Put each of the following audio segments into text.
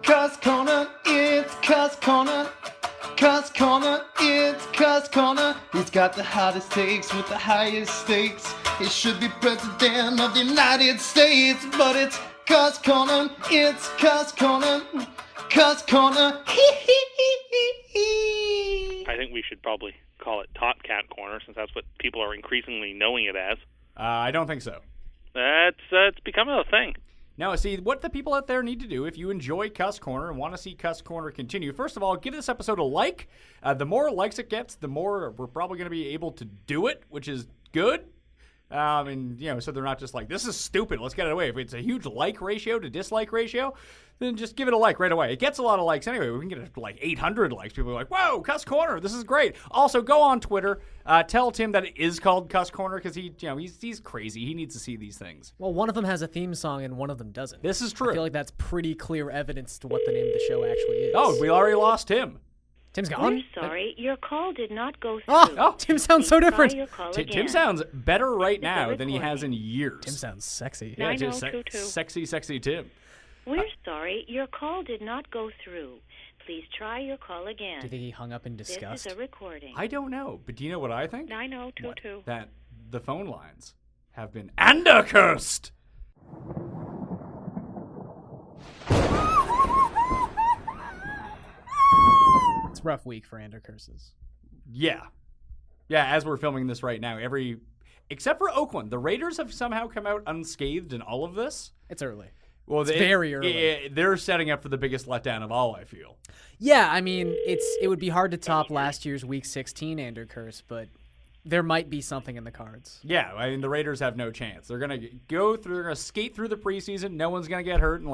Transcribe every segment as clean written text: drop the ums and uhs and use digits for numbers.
CUST Corner, it's CUST Corner. CUST Corner, it's CUST Corner. He's got the hottest takes with the highest stakes. He should be president of the United States, but it's CUST Corner, it's CUST Corner. CUST Corner, I think we should probably call it Top Cat Corner, since that's what people are increasingly knowing it as. I don't think so. It's becoming a thing. Now, see, what the people out there need to do, if you enjoy CUST Corner and want to see CUST Corner continue, first of all, give this episode a like. The more likes it gets, the more we're probably going to be able to do it, which is good. And, you know, so they're not just like, this is stupid, let's get it away. If it's a huge like ratio to dislike ratio, then just give it a like right away. It gets a lot of likes anyway. We can get like 800 likes. People are like, whoa, CUST Corner, this is great. Also, go on Twitter. Tell Tim that it is called CUST Corner because he's crazy. He needs to see these things. Well, one of them has a theme song and one of them doesn't. This is true. I feel like that's pretty clear evidence to what the name of the show actually is. Oh, we already lost Tim. Tim's gone? We're sorry, your call did not go through. Oh, Tim sounds so different. Tim sounds better right now than he has in years. Tim sounds sexy. Yeah, just sexy Tim. We're sorry, your call did not go through. Please try your call again. Do you think he hung up in disgust? This is a recording. I don't know, but do you know what I think? I know, too. That the phone lines have been Andercust. It's a rough week for Andercurses. Yeah, as we're filming this right now, except for Oakland, the Raiders have somehow come out unscathed in all of this. It's early. Well, it's very early. They're setting up for the biggest letdown of all, I feel. Yeah, I mean, it would be hard to top last year's Week 16 Andercurse, but there might be something in the cards. Yeah, I mean, the Raiders have no chance. They're going to skate through the preseason. No one's going to get hurt, and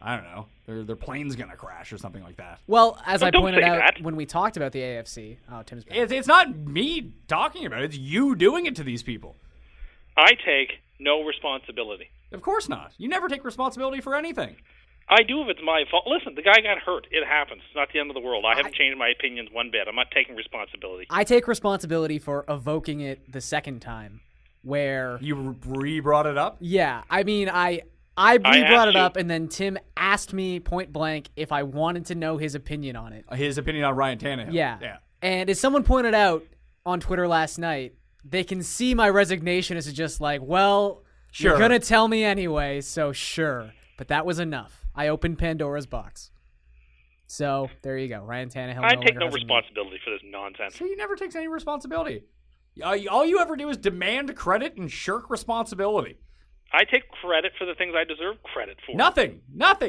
I don't know, their plane's going to crash or something like that. Well, as I pointed out when we talked about the AFC, Tim's back. It's not me talking about it. It's you doing it to these people. I take no responsibility. Of course not. You never take responsibility for anything. I do if it's my fault. Listen, the guy got hurt. It happens. It's not the end of the world. I haven't changed my opinions one bit. I'm not taking responsibility. I take responsibility for evoking it the second time, where... You re-brought it up? Yeah. I mean, I re-brought it up, and then Tim asked me point blank if I wanted to know his opinion on it. His opinion on Ryan Tannehill. Yeah. And as someone pointed out on Twitter last night, they can see my resignation as just like, well, sure. You're going to tell me anyway, so sure. But that was enough. I opened Pandora's box. So, there you go. Ryan Tannehill. I take no responsibility for this nonsense. So he never takes any responsibility. All you ever do is demand credit and shirk responsibility. I take credit for the things I deserve credit for. Nothing.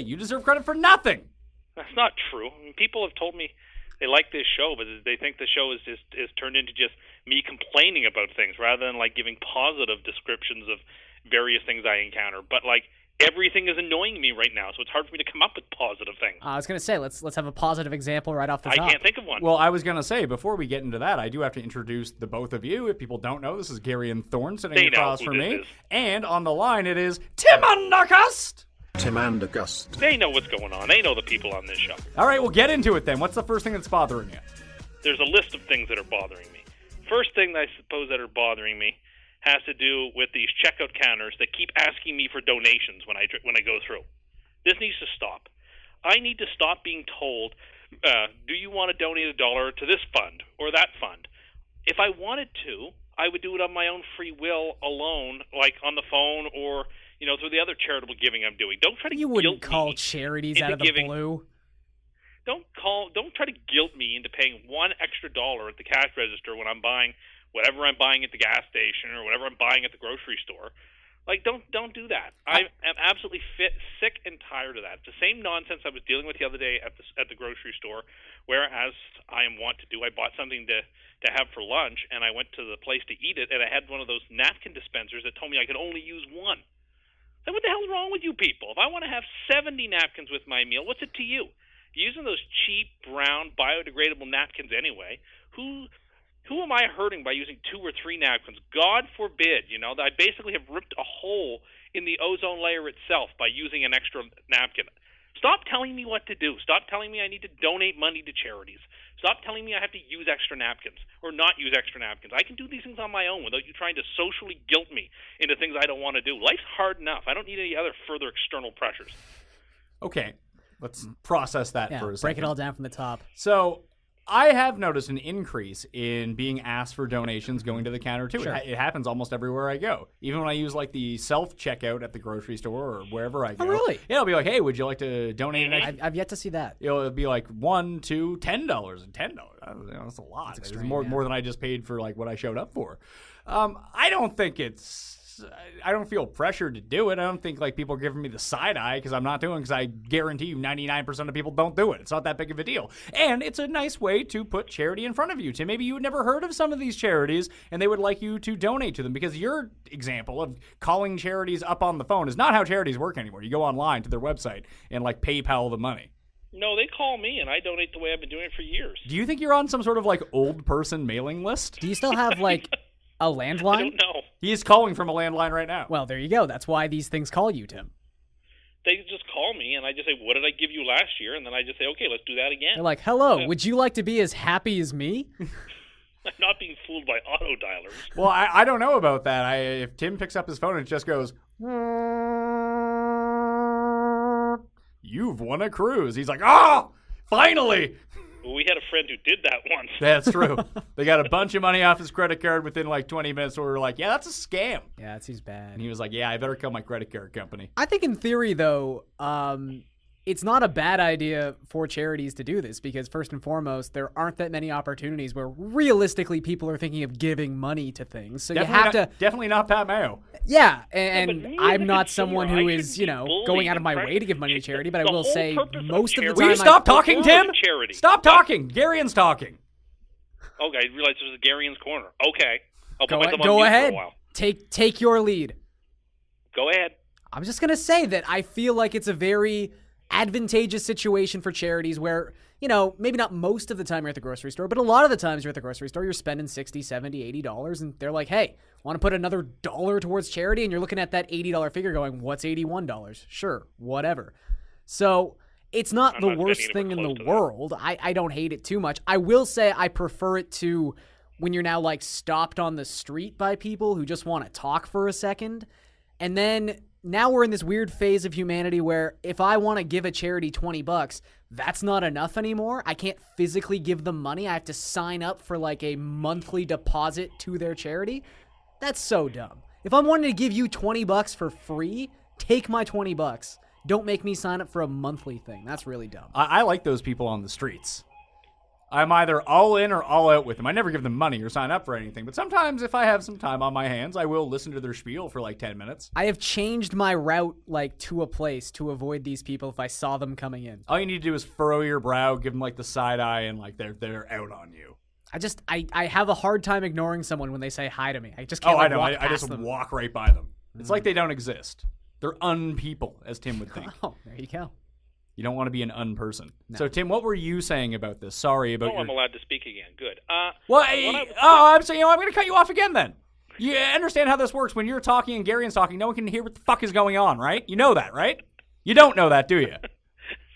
You deserve credit for nothing. That's not true. I mean, people have told me they like this show, but they think the show is turned into just me complaining about things rather than giving positive descriptions of various things I encounter. But everything is annoying me right now, so it's hard for me to come up with positive things. I was going to say, let's have a positive example right off the top. I can't think of one. Well, I was going to say, before we get into that, I do have to introduce the both of you. If people don't know, this is Garion Thorne sitting across from me. And on the line, it is Tim Andercust. Tim Andercust. They know what's going on. They know the people on this show. All right, we'll get into it then. What's the first thing that's bothering you? There's a list of things that are bothering me. First thing I suppose that are bothering me has to do with these checkout counters that keep asking me for donations when I go through. This needs to stop. I need to stop being told, do you want to donate $1 to this fund or that fund? If I wanted to, I would do it on my own free will alone, on the phone or through the other charitable giving I'm doing. Don't try to You wouldn't call charities out of the blue. Don't try to guilt me into paying $1 extra at the cash register when I'm buying whatever I'm buying at the gas station or whatever I'm buying at the grocery store. Don't do that. I am absolutely sick and tired of that. It's the same nonsense I was dealing with the other day at the grocery store, where, as I am wont to do, I bought something to have for lunch, and I went to the place to eat it, and I had one of those napkin dispensers that told me I could only use one. What the hell's wrong with you people? If I want to have 70 napkins with my meal, what's it to you? You're using those cheap, brown, biodegradable napkins anyway. Who am I hurting by using 2 or 3 napkins? God forbid, that I basically have ripped a hole in the ozone layer itself by using an extra napkin. Stop telling me what to do. Stop telling me I need to donate money to charities. Stop telling me I have to use extra napkins or not use extra napkins. I can do these things on my own without you trying to socially guilt me into things I don't want to do. Life's hard enough. I don't need any other further external pressures. Okay. let's process that Yeah, for a second. break it all down from the top. So I have noticed an increase in being asked for donations going to the counter, too. Sure. It happens almost everywhere I go. Even when I use, like, the self-checkout at the grocery store or wherever I go. Oh, really? Yeah, it'll be like, hey, would you like to donate an extra? I've yet to see that. It'll be like $1, $2, $10, and $10. That's a lot. It's extreme, more than I just paid for, like, what I showed up for. I don't think I don't feel pressured to do it. I don't think like people are giving me the side eye because I'm not doing it, because I guarantee you 99% of people don't do it. It's not that big of a deal. And it's a nice way to put charity in front of you. Tim, maybe you had never heard of some of these charities and they would like you to donate to them, because your example of calling charities up on the phone is not how charities work anymore. You go online to their website and like PayPal the money. No, they call me and I donate the way I've been doing it for years. Do you think you're on some sort of like old person mailing list? Do you still have like a landline? I don't know. He is calling from a landline right now. Well, there you go. That's why these things call you, Tim. They just call me and I just say, what did I give you last year? And then I just say, okay, let's do that again. They're like, hello, would you like to be as happy as me? I'm not being fooled by auto dialers. Well, I don't know about that. If Tim picks up his phone and it just goes, you've won a cruise. He's like, oh, finally. Well, we had a friend who did that once. That's true. They got a bunch of money off his credit card within like 20 minutes. So we were like, yeah, that's a scam. Yeah, that seems bad. And he was like, yeah, I better call my credit card company. I think in theory, though, it's not a bad idea for charities to do this, because first and foremost, there aren't that many opportunities where realistically people are thinking of giving money to things. So Definitely not Pat Mayo. Yeah, but and me I'm as a not someone consumer, who I is, shouldn't be bullied going out of my and way to give money to charity, but I The will whole say purpose of most of the charity- Will time you stop talking, Before Tim? the charity. Stop talking. Garion's talking. Okay, I realized this was Garion's Corner. Okay. I'll put myself on go mute ahead. for a while. Take your lead. Go ahead. I'm just going to say that I feel like it's a very advantageous situation for charities where, maybe not most of the time you're at the grocery store, but a lot of the times you're at the grocery store, you're spending $60, $70, $80, and they're like, hey, want to put another $1 towards charity? And you're looking at that $80 figure going, what's $81? Sure, whatever. So it's not the worst thing in the world. I don't hate it too much. I will say I prefer it to when you're now like stopped on the street by people who just want to talk for a second. And then now we're in this weird phase of humanity where if I want to give a charity $20, that's not enough anymore. I can't physically give them money. I have to sign up for like a monthly deposit to their charity. That's so dumb. If I'm wanting to give you $20 for free, take my $20. Don't make me sign up for a monthly thing. That's really dumb. I like those people on the streets. I'm either all in or all out with them. I never give them money or sign up for anything. But sometimes if I have some time on my hands, I will listen to their spiel for like 10 minutes. I have changed my route like to a place to avoid these people if I saw them coming in. All you need to do is furrow your brow, give them like the side eye, and like they're out on you. I have a hard time ignoring someone when they say hi to me. I just can't I know. walk I past just them. walk right by them. It's like they don't exist. They're unpeople, as Tim would think. Oh, there you go. You don't want to be an unperson. No. So, Tim, what were you saying about this? Sorry about I'm allowed to speak again. Good. I'm saying, I'm going to cut you off again then. You understand how this works. When you're talking and Garion's talking, no one can hear what the fuck is going on, right? You know that, right? You don't know that, do you?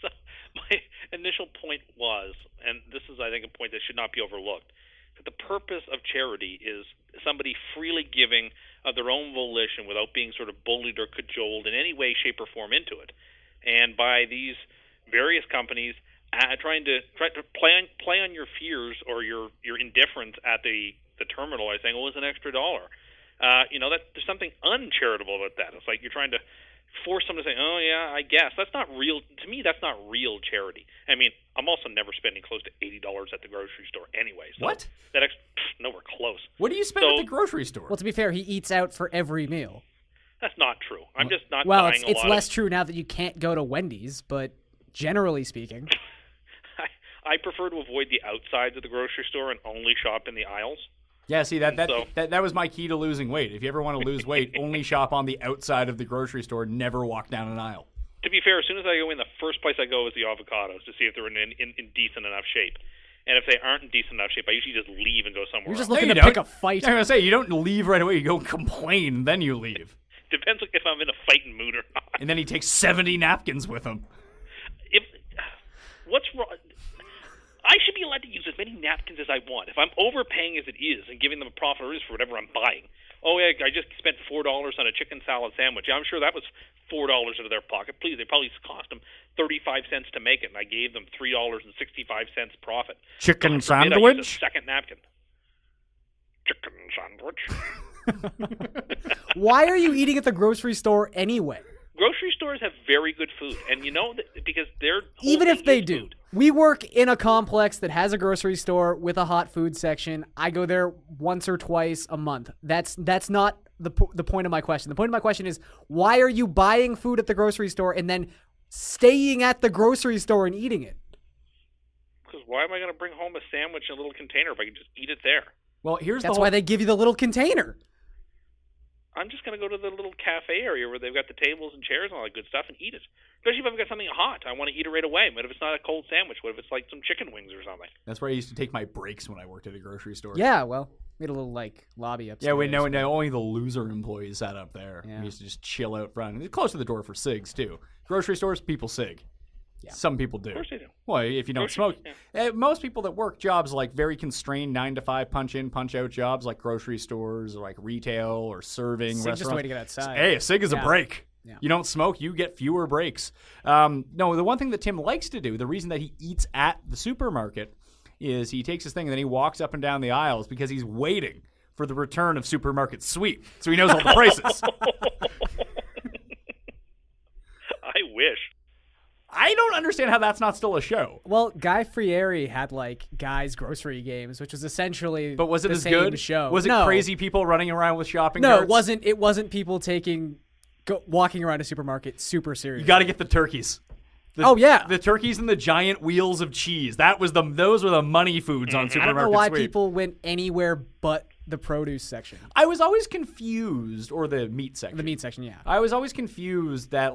So my initial point was, and this is, I think, a point that should not be overlooked, that the purpose of charity is somebody freely giving of their own volition without being sort of bullied or cajoled in any way, shape, or form into it. And by these various companies trying to play on your fears or your indifference at the terminal by saying, "Oh, it's an extra $1." That there's something uncharitable about that. It's like you're trying to force someone to say, "Oh yeah, I guess." That's not real. To me, that's not real charity. I mean, I'm also never spending close to $80 at the grocery store anyway. So What? Nowhere close. What do you spend at the grocery store? Well, to be fair, he eats out for every meal. That's not true. I'm just not Well, buying it's a lot less true now that you can't go to Wendy's, but generally speaking. I prefer to avoid the outsides of the grocery store and only shop in the aisles. Yeah, see, that was my key to losing weight. If you ever want to lose weight, only shop on the outside of the grocery store, never walk down an aisle. To be fair, as soon as I go in, the first place I go is the avocados to see if they're in decent enough shape. And if they aren't in decent enough shape, I usually just leave and go somewhere You're just else. looking No, to you pick don't. a fight. I'm going to say, you don't leave right away. You go complain, then you leave. Depends if I'm in a fighting mood or not. And then he takes 70 napkins with him. What's wrong? I should be allowed to use as many napkins as I want. If I'm overpaying as it is and giving them a profit or risk for whatever I'm buying. Oh, yeah, I just spent $4 on a chicken salad sandwich. Yeah, I'm sure that was $4 out of their pocket. Please, they probably cost them 35 cents to make it, and I gave them $3.65 profit. Chicken God forbid I sandwich? use a second napkin. Chicken sandwich. Why are you eating at the grocery store anyway? Grocery stores have very good food, and you know that because they're Even if they do. We work in a complex that has a grocery store with a hot food section. I go there once or twice a month. That's not the point of my question. The point of my question is, why are you buying food at the grocery store and then staying at the grocery store and eating it? Because why am I going to bring home a sandwich in a little container if I can just eat it there? Well, That's why they give you the little container. I'm just going to go to the little cafe area where they've got the tables and chairs and all that good stuff and eat it. Especially if I've got something hot. I want to eat it right away. But if it's not a cold sandwich, what if it's like some chicken wings or something? That's where I used to take my breaks when I worked at a grocery store. Yeah, well, we had a little, lobby upstairs. Yeah, no, only the loser employees sat up there. Yeah. We used to just chill out front. And it's close to the door for cigs, too. Grocery stores, people cig. Yeah. Some people do. Of course they do. Well, if you don't smoke. Yeah. Most people that work jobs like very constrained 9-to-5 punch-in, punch-out jobs like grocery stores or like retail or serving restaurants. Just a way to get outside. Hey, a cig is a break. Yeah. You don't smoke, you get fewer breaks. No, the one thing that Tim likes to do, the reason that he eats at the supermarket is he takes his thing and then he walks up and down the aisles because he's waiting for the return of Supermarket Sweep. So he knows all the prices. I wish. I don't understand how that's not still a show. Well, Guy Fieri had Guy's Grocery Games, which was essentially But was it the as same good? show. Was it crazy people running around with shopping No, carts? it wasn't people walking around a supermarket super serious. You got to get the turkeys. The turkeys and the giant wheels of cheese. Those were the money foods on Supermarket I don't know why Sweep. people went anywhere but the produce section. I was always confused, or the meat section. The meat section, yeah. I was always confused that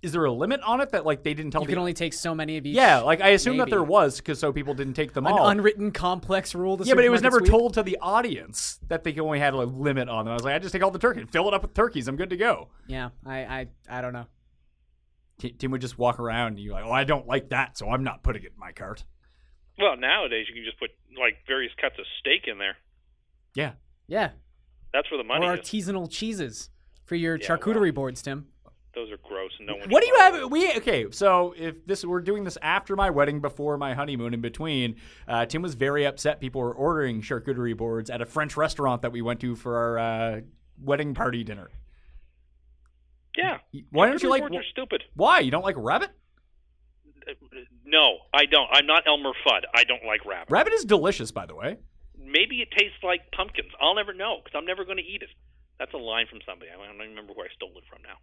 is there a limit on it that they didn't tell you can only take so many of each? Yeah, I assume that there was because so people didn't take them all. An unwritten complex rule. Yeah, but it was never told to the audience that they only had a limit on them. I was like, I just take all the turkey, fill it up with turkeys. I'm good to go. Yeah, I don't know. Tim would just walk around and you're like, oh, I don't like that, so I'm not putting it in my cart. Well, nowadays you can just put various cuts of steak in there. Yeah. Yeah. That's where the money or is. artisanal cheeses for your charcuterie boards, Tim. Those are gross. No one. What do you have? So we're doing this after my wedding, before my honeymoon, in between. Tim was very upset. People were ordering charcuterie boards at a French restaurant that we went to for our wedding party dinner. Yeah. Why don't you like? Boards are stupid. Why you don't like rabbit? No, I don't. I'm not Elmer Fudd. I don't like rabbit. Rabbit is delicious, by the way. Maybe it tastes like pumpkins. I'll never know because I'm never going to eat it. That's a line from somebody. I don't even remember where I stole it from now.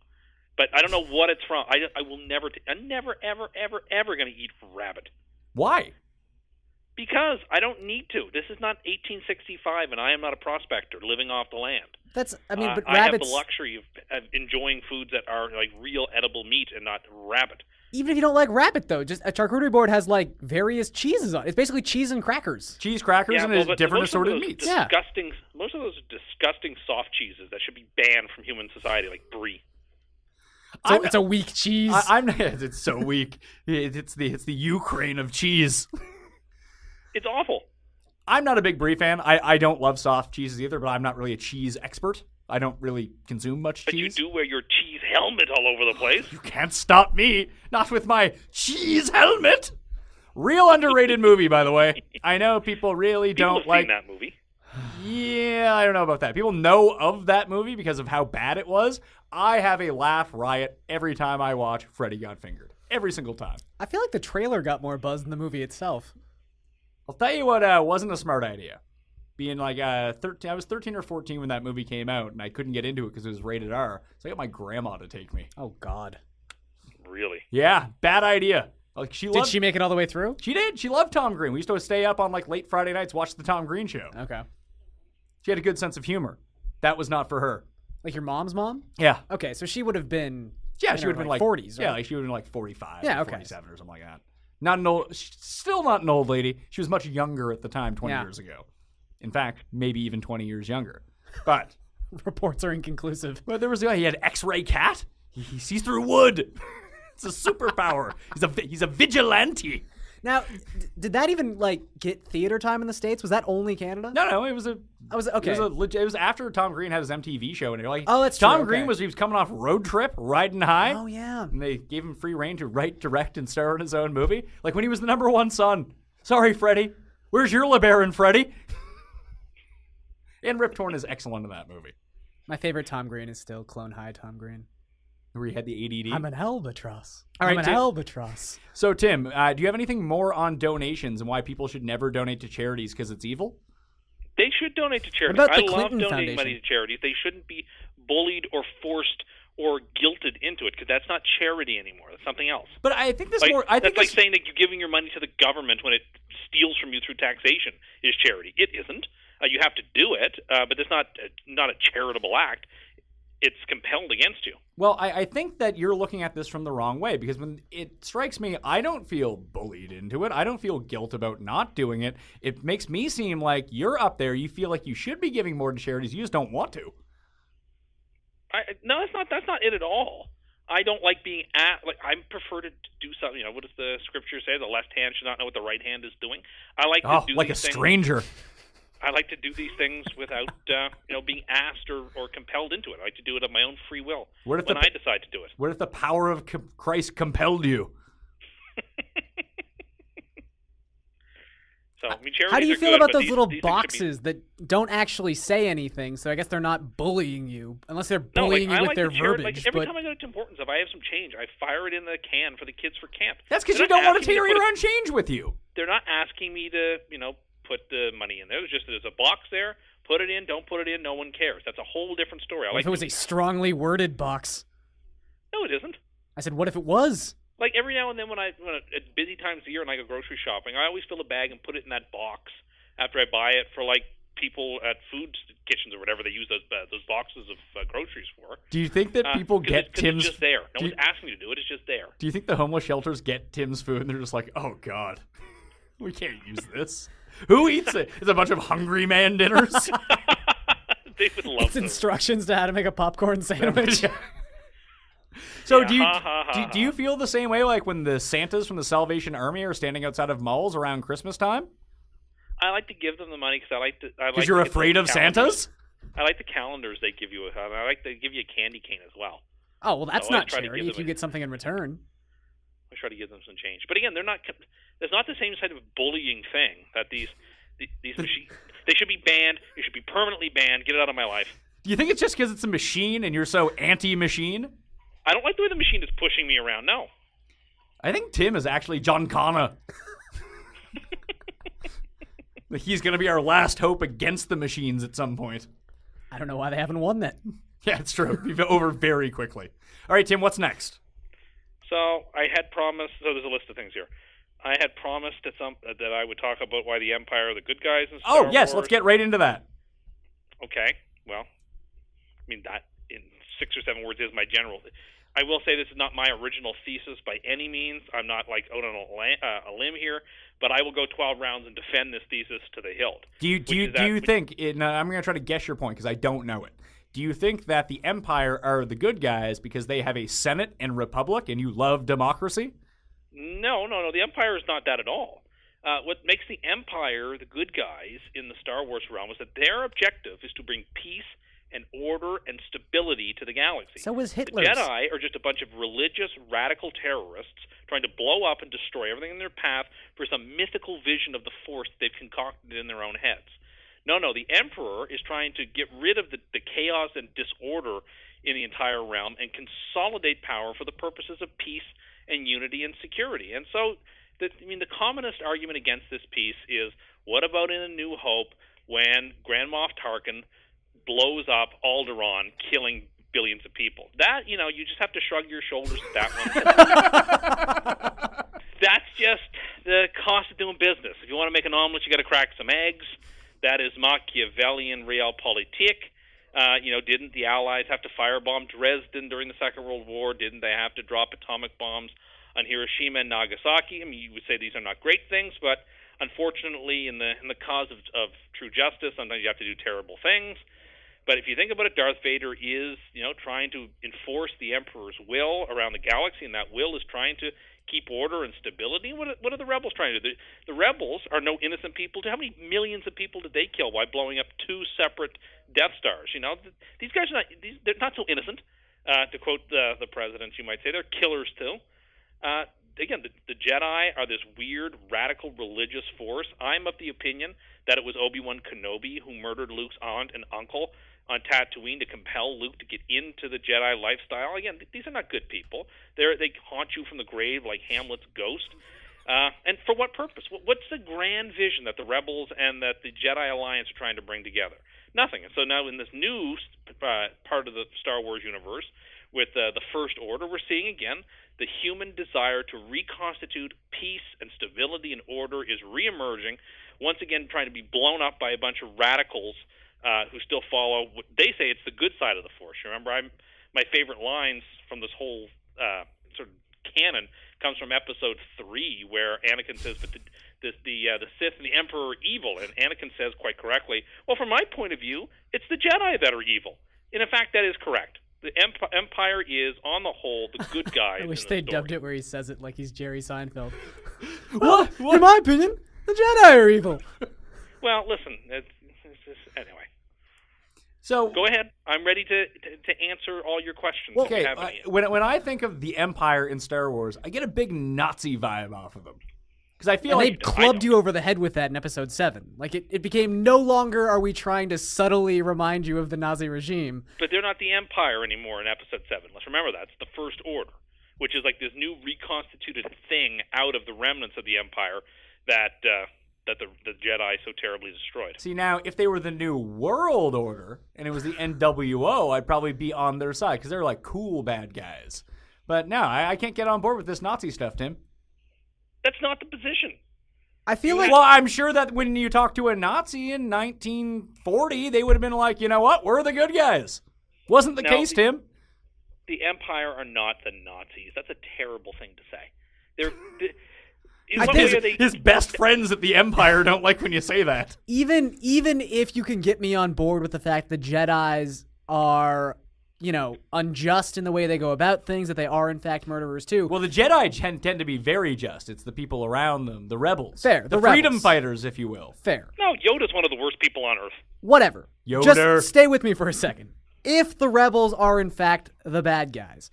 But I don't know what it's from. I will never. I'm never, ever, ever, ever going to eat rabbit. Why? Because I don't need to. This is not 1865, and I am not a prospector living off the land. But rabbits. I have the luxury of enjoying foods that are real edible meat and not rabbit. Even if you don't like rabbit, though, just a charcuterie board has various cheeses on it. It's basically cheese and crackers. Cheese, crackers, and different assorted meats. Most of those are disgusting soft cheeses that should be banned from human society, like brie. So it's a weak cheese. It's so weak. It's the Ukraine of cheese. It's awful. I'm not a big brie fan. I don't love soft cheeses either, but I'm not really a cheese expert. I don't really consume much cheese. But you do wear your cheese helmet all over the place. You can't stop me. Not with my cheese helmet. Real underrated movie, by the way. I know people really don't like that movie. Yeah, I don't know about that. People know of that movie because of how bad it was. I have a laugh riot every time I watch Freddy Got Fingered. Every single time. I feel like the trailer got more buzz than the movie itself. I'll tell you what wasn't a smart idea. Being 13, I was 13 or 14 when that movie came out, and I couldn't get into it because it was rated R. So I got my grandma to take me. Oh, God. Really? Yeah, bad idea. Did she make it all the way through? She did. She loved Tom Green. We used to stay up on late Friday nights, watch the Tom Green show. Okay. She had a good sense of humor. That was not for her. Like your mom's mom? Yeah. Okay, so she would have been. Yeah, she would have been 40s. Right? Yeah, she would have been 45. Yeah, okay. 47 or something like that. Not an old. Still not an old lady. She was much younger at the time, 20 years ago. In fact, maybe even 20 years younger. But reports are inconclusive. But there was a guy. He had X-ray cat. He sees through wood. It's a superpower. He's a vigilante. Now, did that even get theater time in the States? Was that only Canada? No, it was a. Okay. It was after Tom Green had his MTV show, and you're like, oh, that's true. Tom Green he was coming off Road Trip, riding high. Oh yeah. And they gave him free reign to write, direct, and star in his own movie. Like when he was the #1 son. Sorry, Freddie. Where's your LeBaron, Freddie? And Rip Torn is excellent in that movie. My favorite Tom Green is still Clone High Tom Green. Where he had the ADD. I'm an albatross. All right, I'm an albatross. So, Tim, do you have anything more on donations and why people should never donate to charities because it's evil? They should donate to charities. What about the I love Clinton donating Foundation? money to charities. They shouldn't be bullied or forced or guilted into it because that's not charity anymore. That's something else. But I think this that's like saying that you're giving your money to the government when it steals from you through taxation is charity. It isn't. You have to do it, but it's not a charitable act. It's compelled against you. Well, I think that you're looking at this from the wrong way because when it strikes me, I don't feel bullied into it. I don't feel guilt about not doing it. It makes me seem like you're up there. You feel like you should be giving more to charities. You just don't want to. No, that's not it at all. I don't like being I prefer to do something. What does the scripture say? The left hand should not know what the right hand is doing. I like to do like these a stranger. Things. I like to do these things without being asked or compelled into it. I like to do it of my own free will when I decide to do it. What if the power of Christ compelled you? So, charities how do you are feel good, about but those little these boxes that don't actually say anything? So I guess they're not bullying you, unless they're bullying you with their verbiage. Every time I go to Tim Hortons, if I have some change, I fire it in the can for the kids for camp. That's because you don't want to carry around change with you. They're not asking me to, put the money in there. There's a box there. Put it in. Don't put it in. No one cares. That's a whole different story. What if it was a strongly worded box? No, it isn't. I said, what if it was? Like every now and then when at busy times of the year and I go grocery shopping, I always fill a bag and put it in that box after I buy it for people at food kitchens or whatever they use those boxes of groceries for. Do you think that people get Tim's? It's just there. No one's asking me to do it. It's just there. Do you think the homeless shelters get Tim's food and they're just like, oh God, we can't use this? Who eats it? It's a bunch of hungry man dinners. They would love it's instructions to how to make a popcorn sandwich. So do you feel the same way like when the Santas from the Salvation Army are standing outside of malls around Christmas time? I like to give them the money because I like to. Because you're afraid of Santas? I like the calendars they give you. I like to give you a candy cane as well. Oh well, that's not charity if you get something in return. I try to give them some change, but again, they're not. There's not the same type of bullying thing that these machines. They should be banned. They should be permanently banned. Get it out of my life. Do you think it's just because it's a machine and you're so anti-machine? I don't like the way the machine is pushing me around. No. I think Tim is actually John Connor. He's going to be our last hope against the machines at some point. I don't know why they haven't won that. Yeah, it's true. We've over very quickly. All right, Tim, what's next? So I had promised. So there's a list of things here. I had promised that I would talk about why the Empire are the good guys in Star Wars. Yes, let's get right into that. Okay. Well, that in 6 or 7 words is my general. I will say this is not my original thesis by any means. I'm not out on a limb here, but I will go 12 rounds and defend this thesis to the hilt. Do you think? I'm going to try to guess your point because I don't know it. Do you think that the Empire are the good guys because they have a Senate and Republic, and you love democracy? No. The Empire is not that at all. What makes the Empire the good guys in the Star Wars realm is that their objective is to bring peace and order and stability to the galaxy. So was Hitler's. The Jedi are just a bunch of religious, radical terrorists trying to blow up and destroy everything in their path for some mythical vision of the Force they've concocted in their own heads. No, the Emperor is trying to get rid of the chaos and disorder in the entire realm and consolidate power for the purposes of peace and unity and security. And so, the commonest argument against this piece is, what about in A New Hope when Grand Moff Tarkin blows up Alderaan, killing billions of people? That, you just have to shrug your shoulders at that one. That's just the cost of doing business. If you want to make an omelet, you got to crack some eggs. That is Machiavellian realpolitik. Didn't the Allies have to firebomb Dresden during the Second World War? Didn't they have to drop atomic bombs on Hiroshima and Nagasaki? You would say these are not great things, but unfortunately, in the cause of true justice, sometimes you have to do terrible things. But if you think about it, Darth Vader is, trying to enforce the Emperor's will around the galaxy, and that will is trying to keep order and stability. What are the rebels trying to do? The rebels are no innocent people. How many millions of people did they kill by blowing up 2 separate Death Stars? These guys are they're not so innocent. To quote the president, you might say they're killers too. Again, the Jedi are this weird, radical religious force. I'm of the opinion that it was Obi-Wan Kenobi who murdered Luke's aunt and uncle on Tatooine to compel Luke to get into the Jedi lifestyle. Again, these are not good people. They haunt you from the grave like Hamlet's ghost. And for what purpose? What's the grand vision that the rebels and that the Jedi Alliance are trying to bring together? Nothing. And so now in this new part of the Star Wars universe, with the First Order, we're seeing again the human desire to reconstitute peace and stability and order is reemerging, once again trying to be blown up by a bunch of radicals who still follow what they say it's the good side of the Force. Remember, my favorite lines from this whole sort of canon comes from Episode 3, where Anakin says, "But the Sith and the Emperor are evil," and Anakin says quite correctly, "Well, from my point of view, it's the Jedi that are evil." And in fact, that is correct. The Empire is, on the whole, the good guys. I wish in they the dubbed story. it where he says it like he's Jerry Seinfeld. Well, in my opinion, the Jedi are evil. Well, listen, it's just, anyway. So Go ahead. I'm ready to answer all your questions. Well, if you okay, have any. when I think of the Empire in Star Wars, I get a big Nazi vibe off of them. Because I feel And they like clubbed you over the head with that in Episode 7. Like, it became no longer are we trying to subtly remind you of the Nazi regime. But they're not the Empire anymore in Episode 7. Let's remember that. It's the First Order, which is like this new reconstituted thing out of the remnants of the Empire that the Jedi so terribly destroyed. See, now, if they were the New World Order, and it was the NWO, I'd probably be on their side, because they're like cool bad guys. But no, I can't get on board with this Nazi stuff, Tim. That's not the position. I feel like... Well, I'm sure that when you talk to a Nazi in 1940, they would have been like, you know what, we're the good guys. Wasn't the case, Tim. The Empire are not the Nazis. That's a terrible thing to say. His best friends at the Empire don't like when you say that. Even if you can get me on board with the fact that Jedis are, unjust in the way they go about things, that they are in fact murderers too. Well, the Jedi tend to be very just. It's the people around them, the rebels. Fair. The rebels. freedom fighters, if you will. Fair. No, Yoda's one of the worst people on Earth. Whatever. Yoda. Just stay with me for a second. If the rebels are in fact the bad guys,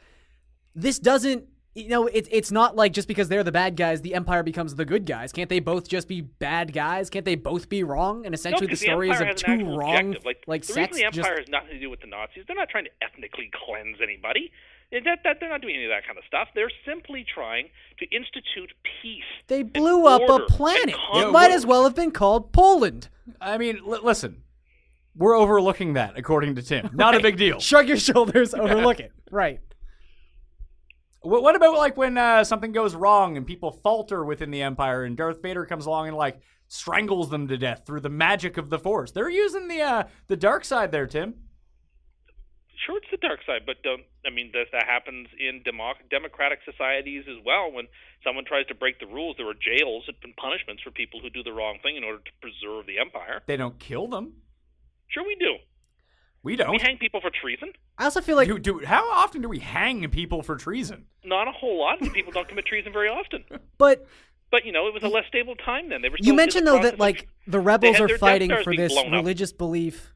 this doesn't, it's not like just because they're the bad guys, the Empire becomes the good guys. Can't they both just be bad guys? Can't they both be wrong? And essentially the story is of two wrong, the sets. reason the Empire has nothing to do with the Nazis, they're not trying to ethnically cleanse anybody. They're not doing any of that kind of stuff. They're simply trying to institute peace. They blew up a planet. It might as well have been called Poland. I mean, listen. We're overlooking that, according to Tim. Not a big deal. Shrug your shoulders, overlook it. Right. What about like when something goes wrong and people falter within the Empire and Darth Vader comes along and like strangles them to death through the magic of the Force? They're using the dark side there, Tim. Sure, it's the dark side, but that happens in democratic societies as well. When someone tries to break the rules, there are jails and punishments for people who do the wrong thing in order to preserve the Empire. They don't kill them. Sure, we do. We don't. We hang people for treason. I also feel like... How often do we hang people for treason? Not a whole lot. People don't commit treason very often. But it was a less stable time then. They were. You mentioned, though, that, like, the rebels are fighting for being this blown up. religious belief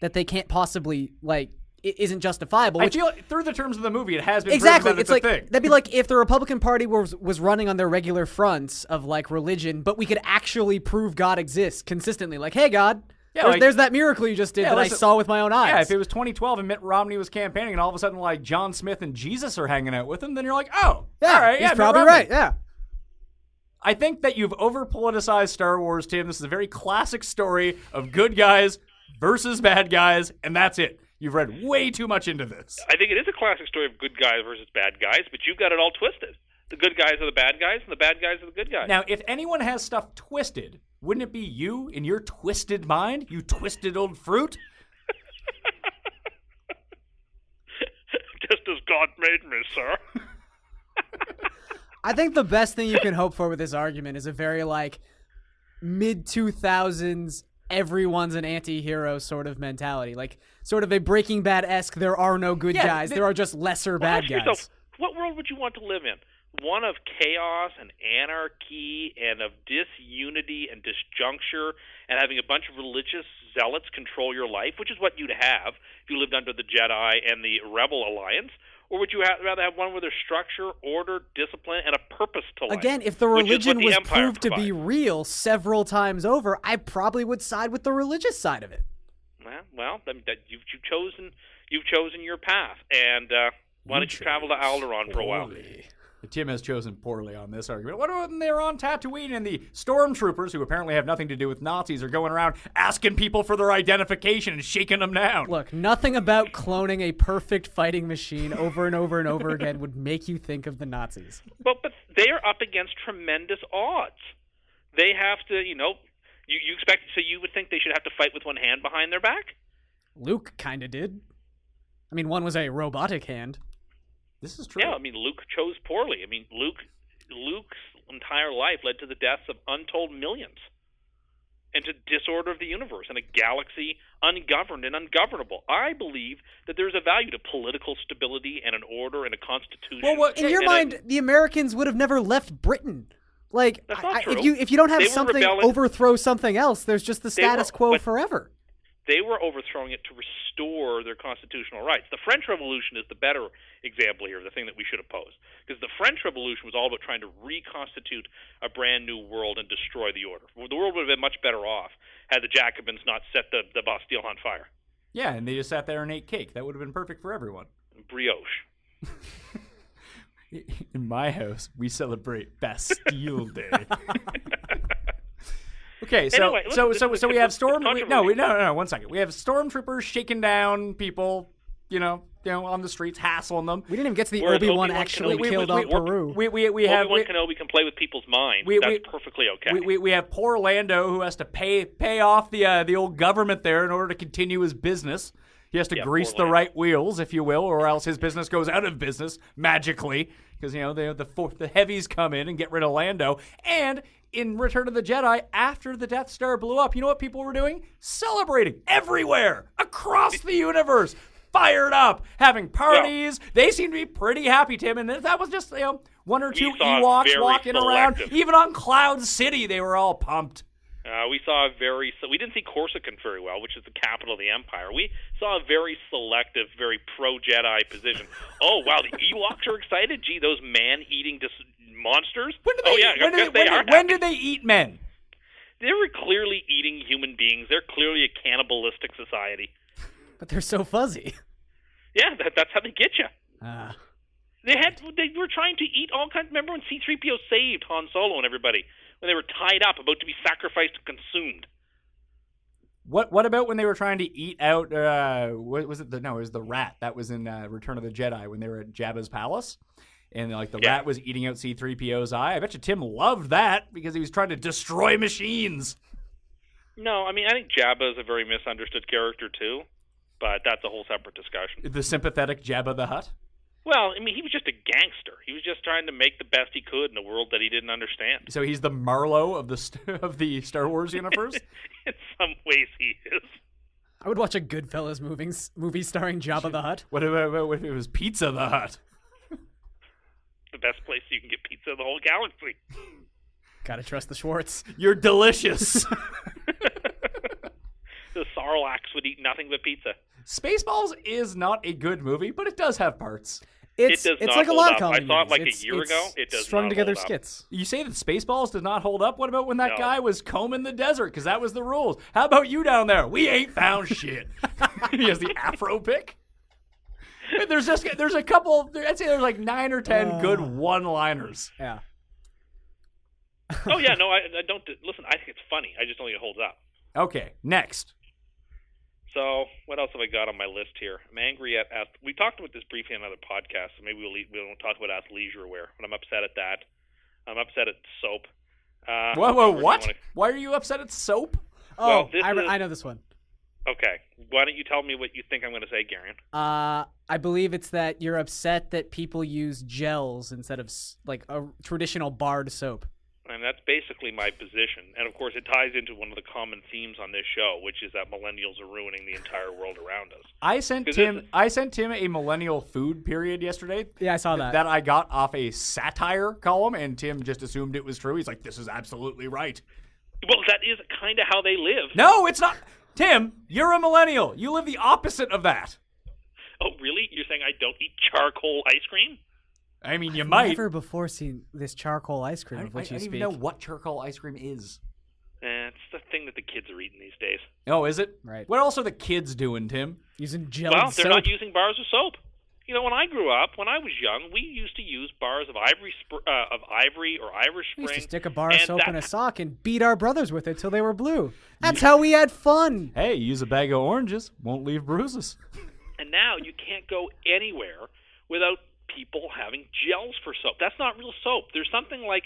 that they can't possibly, like, it isn't justifiable. I feel like through the terms of the movie, it has been exactly. proven that It's a like thing. that'd be like if the Republican Party was running on their regular fronts of, like, religion, but we could actually prove God exists consistently. Like, hey, God... Yeah, there's that miracle you just did that I saw with my own eyes. Yeah, if it was 2012 and Mitt Romney was campaigning and all of a sudden like John Smith and Jesus are hanging out with him, then you're like, oh, yeah, all right, he's probably right, yeah. I think that you've over-politicized Star Wars, Tim. This is a very classic story of good guys versus bad guys, and that's it. You've read way too much into this. I think it is a classic story of good guys versus bad guys, but you've got it all twisted. The good guys are the bad guys, and the bad guys are the good guys. Now, if anyone has stuff twisted, wouldn't it be you in your twisted mind? You twisted old fruit? Just as God made me, sir. I think the best thing you can hope for with this argument is a very, like, mid-2000s, everyone's an anti-hero sort of mentality. Like, sort of a Breaking Bad-esque, there are no good guys. There are just lesser bad guys. Yourself, what world would you want to live in? one of chaos and anarchy and of disunity and disjuncture and having a bunch of religious zealots control your life, which is what you'd have if you lived under the Jedi and the Rebel Alliance? Or would you rather have one where there's structure, order, discipline, and a purpose to life? Again, if the religion was proved to be real several times over, I probably would side with the religious side of it. Well, you've chosen your path, and why don't you travel to Alderaan for a while? Tim has chosen poorly on this argument. What when they're on Tatooine and the stormtroopers, who apparently have nothing to do with Nazis, are going around asking people for their identification and shaking them down? Look, nothing about cloning a perfect fighting machine over and over and over again would make you think of the Nazis. But they are up against tremendous odds. They have to, you expect, so you would think they should have to fight with one hand behind their back? Luke kind of did. I mean, one was a robotic hand. This is true. Yeah, I mean, Luke chose poorly. I mean, Luke's entire life led to the deaths of untold millions and to disorder of the universe and a galaxy ungoverned and ungovernable. I believe that there's a value to political stability and an order and a constitution. Well, in your mind, the Americans would have never left Britain. Like, that's not true. If you don't have something overthrow something else, there's just the status quo forever. They were overthrowing it to restore their constitutional rights. The French Revolution is the better example here, the thing that we should oppose. Because the French Revolution was all about trying to reconstitute a brand new world and destroy the order. The world would have been much better off had the Jacobins not set the Bastille on fire. Yeah, and they just sat there and ate cake. That would have been perfect for everyone. Brioche. In my house, we celebrate Bastille Day. Okay, so anyway, so we have no, 1 second. We have stormtroopers shaking down people, on the streets, hassling them. We didn't even get to the Obi-Wan actually killed on Peru. Obi-Wan Kenobi can play with people's minds. That's perfectly okay. We have poor Lando who has to pay off the old government there in order to continue his business. He has to grease the right wheels, if you will, or else his business goes out of business magically because the heavies come in and get rid of Lando. And in Return of the Jedi, after the Death Star blew up, you know what people were doing? Celebrating everywhere across the universe, fired up, having parties. Yeah. They seem to be pretty happy, Tim. And that was just one or two Ewoks walking around. Even on Cloud City, they were all pumped. We didn't see Corsican very well, which is the capital of the Empire. We saw a very selective, very pro-Jedi position. Oh, wow, the Ewoks are excited? Gee, those man-eating monsters? When did they eat men? They were clearly eating human beings. They're clearly a cannibalistic society. But they're so fuzzy. Yeah, that's how they get you. They were trying to eat all kinds. Remember when C-3PO saved Han Solo and everybody? When they were tied up, about to be sacrificed and consumed. What about when they were trying to eat out? What was it? It was the rat that was in Return of the Jedi when they were at Jabba's palace, and rat was eating out C-3PO's eye. I bet you Tim loved that because he was trying to destroy machines. No, I mean I think Jabba is a very misunderstood character too, but that's a whole separate discussion. The sympathetic Jabba the Hutt. Well, I mean, he was just a gangster. He was just trying to make the best he could in a world that he didn't understand. So he's the Marlowe of the Star Wars universe? In some ways, he is. I would watch a Goodfellas movie starring Jabba the Hutt. What if it was Pizza the Hutt? The best place you can get pizza in the whole galaxy. Gotta trust the Schwartz. You're delicious. The Sarlaccs would eat nothing but pizza. Spaceballs is not a good movie, but it does have parts. It's like a lot of comedy. I saw it like a year ago. It does strung not together hold up. skits. You say that Spaceballs does not hold up? What about when that guy was combing the desert? Because that was the rules. How about you down there? We ain't found shit. He has the afro pick. There's a couple. I'd say there's like 9 or 10 good one-liners. Yeah. Oh yeah, no, I don't. Listen, I think it's funny. I just don't think it holds up. Okay, next. So, what else have I got on my list here? I'm angry at we talked about this briefly on another podcast, so maybe we won't talk about athleisure wear, but I'm upset at that. I'm upset at soap. Whoa, what? Why are you upset at soap? Oh, well, I know this one. Okay. Why don't you tell me what you think I'm going to say, Garion? I believe it's that you're upset that people use gels instead of like a traditional barred soap. And that's basically my position. And, of course, it ties into one of the common themes on this show, which is that millennials are ruining the entire world around us. I sent Tim a millennial food period yesterday. Yeah, I saw that. That I got off a satire column, and Tim just assumed it was true. He's like, this is absolutely right. Well, that is kind of how they live. No, it's not. Tim, you're a millennial. You live the opposite of that. Oh, really? You're saying I don't eat charcoal ice cream? I mean, you might. Never before seen this charcoal ice cream of which you I don't speak. even know what charcoal ice cream is. It's the thing that the kids are eating these days. Oh, is it? Right. What else are the kids doing, Tim? Using geled Well, soap. they're not using bars of soap. You know, when I grew up, when I was young, we used to use bars of ivory or Irish We Spring. used to stick a bar of and soap in a sock and beat our brothers with it till they were blue. That's how we had fun. Hey, use a bag of oranges. Won't leave bruises. And now you can't go anywhere without people having gels for soap. That's not real soap. There's something like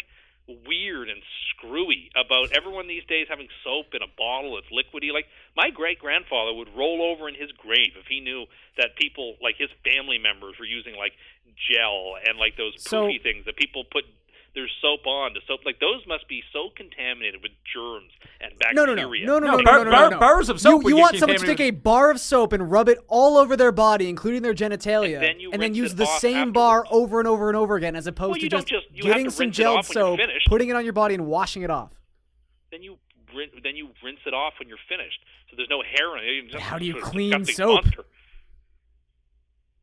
weird and screwy about everyone these days having soap in a bottle that's liquidy. Like, my great-grandfather would roll over in his grave if he knew that people, like his family members, were using, like, gel and, like, those poofy things that people put their soap on. The soap, like, those must be so contaminated with germs and bacteria. No. Bars of soap. You want someone to take a bar of soap and rub it all over their body, including their genitalia, and then use rinse the it off same bar afterwards. over and over and over again, as opposed to just you getting have to some rinse it off gelled when you're soap, finished. putting it on your body, and washing it off. Then you rinse it off when you're finished, so there's no hair in it. How do you Sort of clean disgusting soap? monster.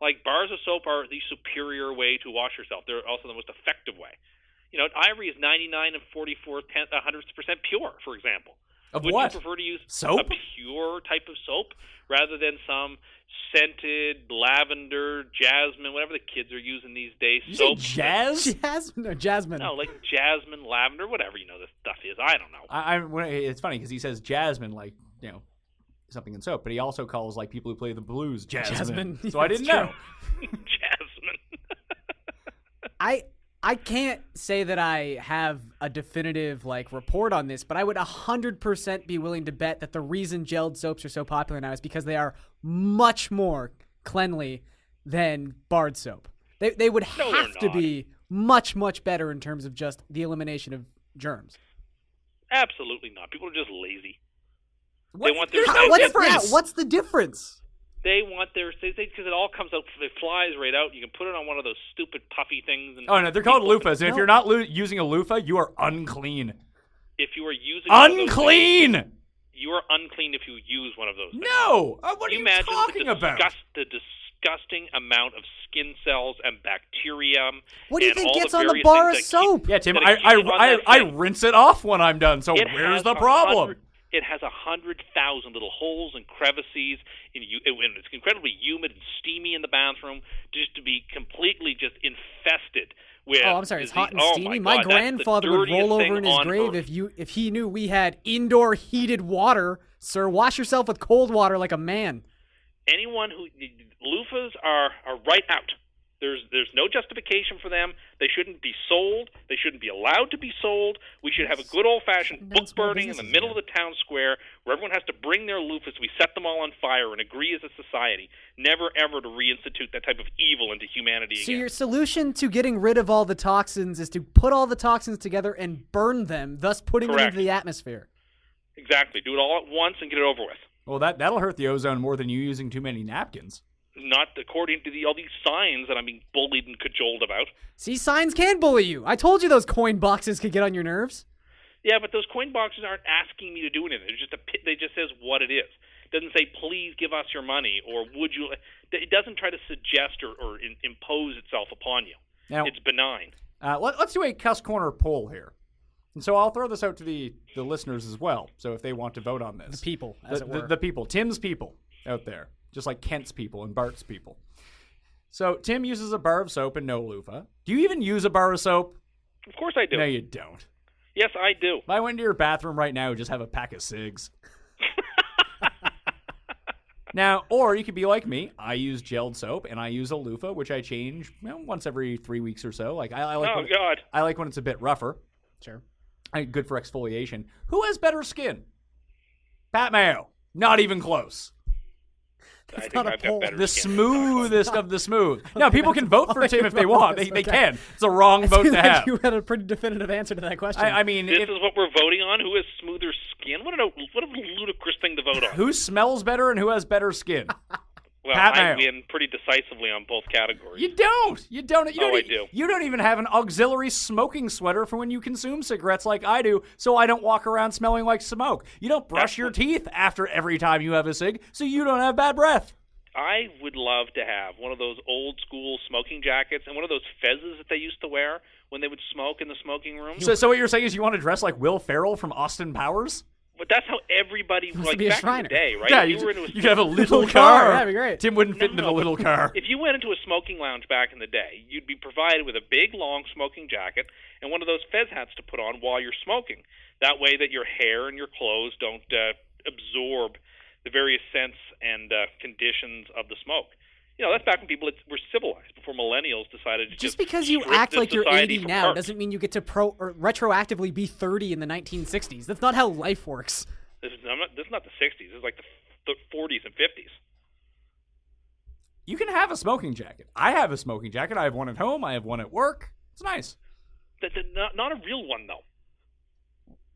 Like, bars of soap are the superior way to wash yourself. They're also the most effective way. You know, ivory is 99 and 44 100% pure, for example. Of Would what? you prefer to use Soap? a pure type of soap rather than some scented lavender, jasmine, whatever the kids are using these days? You soap. say jazz? Jasmine. No, like jasmine, lavender, whatever this stuff is. I don't know. It's funny because he says jasmine, like, you know, something in soap, but he also calls, like, people who play the blues jasmine. So I didn't know. Jasmine. I can't say that I have a definitive, like, report on this, but I would 100% be willing to bet that the reason gelled soaps are so popular now is because they are much more cleanly than barred soap. They would have to be much, much better in terms of just the elimination of germs. Absolutely not. People are just lazy. What? They want their What's the difference? They want their because it all comes out. It flies right out. You can put it on one of those stupid puffy things. And Oh, no, they're called loofahs. And if you're not using a loofah, you are unclean. If you are using unclean, things, you are unclean if you use one of those things. No, what are you imagine talking about? The disgusting amount of skin cells and bacterium. What do you and think all gets the on the various bar of things soap? Yeah, Tim, that accumulate on that I thing. rinse it off when I'm done. So It where's has the problem? It has 100,000 little holes and crevices, and it's incredibly humid and steamy in the bathroom, just to be completely just infested with. Oh, I'm sorry, it's hot and disease. steamy. My My God, that's the grandfather would dirtiest roll thing over in his on grave earth. if he knew we had indoor heated water. Sir, wash yourself with cold water like a man. Anyone who loofahs are right out. There's no justification for them. They shouldn't be sold. They shouldn't be allowed to be sold. We should have a good old-fashioned book burning in the middle of the town square where everyone has to bring their loofahs. We set them all on fire and agree as a society never, ever to reinstitute that type of evil into humanity So again. your solution to getting rid of all the toxins is to put all the toxins together and burn them, thus putting them Correct. into the atmosphere. Exactly. Do it all at once and get it over with. Well, that'll hurt the ozone more than you using too many napkins. Not according to all these signs that I'm being bullied and cajoled about. See, signs can bully you. I told you those coin boxes could get on your nerves. Yeah, but those coin boxes aren't asking me to do anything. They just says what it is. It doesn't say, please give us your money, or would you. It doesn't try to suggest or impose itself upon you. Now, it's benign. Let's do a CUST Corner poll here. And so I'll throw this out to the listeners as well, so if they want to vote on this. The people, as it were. The people. Tim's people out there. Just like Kent's people and Bart's people. So Tim uses a bar of soap and no loofah. Do you even use a bar of soap? Of course I do. No, you don't. Yes, I do. If I went to your bathroom right now, just have a pack of cigs. Now, or you could be like me. I use gelled soap and I use a loofah, which I change once every 3 weeks or so. Like I like. God. I like when it's a bit rougher. Sure. Good for exfoliation. Who has better skin? Pat Mayo. Not even close. I think not a I've got poll. better The skin. smoothest of the smooth. Now, people can vote for Tim if they want. They can. It's a wrong vote to have. You had a pretty definitive answer to that question. I mean, This is what we're voting on. Who has smoother skin? What a ludicrous thing to vote on. who smells better and who has better skin? Well, Pat I Mayo. win pretty decisively on both categories. You don't. You don't. I do. You don't even have an auxiliary smoking sweater for when you consume cigarettes like I do, so I don't walk around smelling like smoke. You don't brush your teeth after every time you have a cig, so you don't have bad breath. I would love to have one of those old school smoking jackets and one of those fezzes that they used to wear when they would smoke in the smoking room. So what you're saying is you want to dress like Will Ferrell from Austin Powers? But that's how everybody, Wants like to be a back Shriner. in the day, right? Yeah, If you were into a could have a little Little car. car, that'd be great. Tim wouldn't fit into the No, little car. If you went into a smoking lounge back in the day, you'd be provided with a big, long smoking jacket and one of those fez hats to put on while you're smoking. That way that your hair and your clothes don't absorb the various scents and conditions of the smoke. You know, that's back when people were civilized, before millennials decided to Just because you strip act this like you're society 80 from now perks. doesn't mean you get to retroactively be 30 in the 1960s. That's not how life works. This is not the 60s. This is like the 40s and 50s. You can have a smoking jacket. I have a smoking jacket. I have one at home. I have one at work. It's nice. Not a real one, though.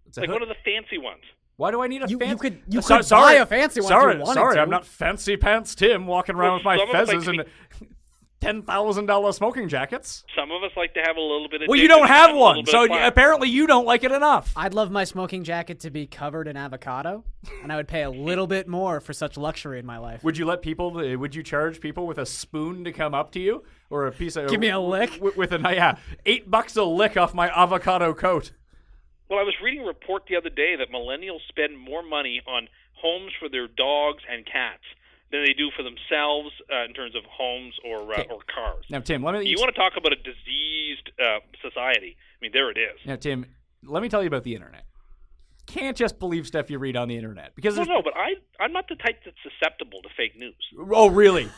It's a Like hood. one of the fancy ones. Why do I need a You fancy? could you So- could buy a fancy one Sorry, if you wanted sorry, to. I'm not fancy pants Tim walking around Well, with my some of us fezzes like and $10,000 smoking jackets. Some of us like to have a little bit of Well, you dignity don't have and a little one, bit so of class. apparently you don't like it enough. I'd love my smoking jacket to be covered in avocado, and I would pay a little bit more for such luxury in my life. Would you let people? Would you charge people with a spoon to come up to you, or a piece of? Give me a lick? with a $8 a lick off my avocado coat. Well, I was reading a report the other day that millennials spend more money on homes for their dogs and cats than they do for themselves in terms of homes or cars. Now, Tim, let me. You want to talk about a diseased society? I mean, there it is. Now, Tim, let me tell you about the internet. Can't just believe stuff you read on the internet because No, but I'm not the type that's susceptible to fake news. Oh, really?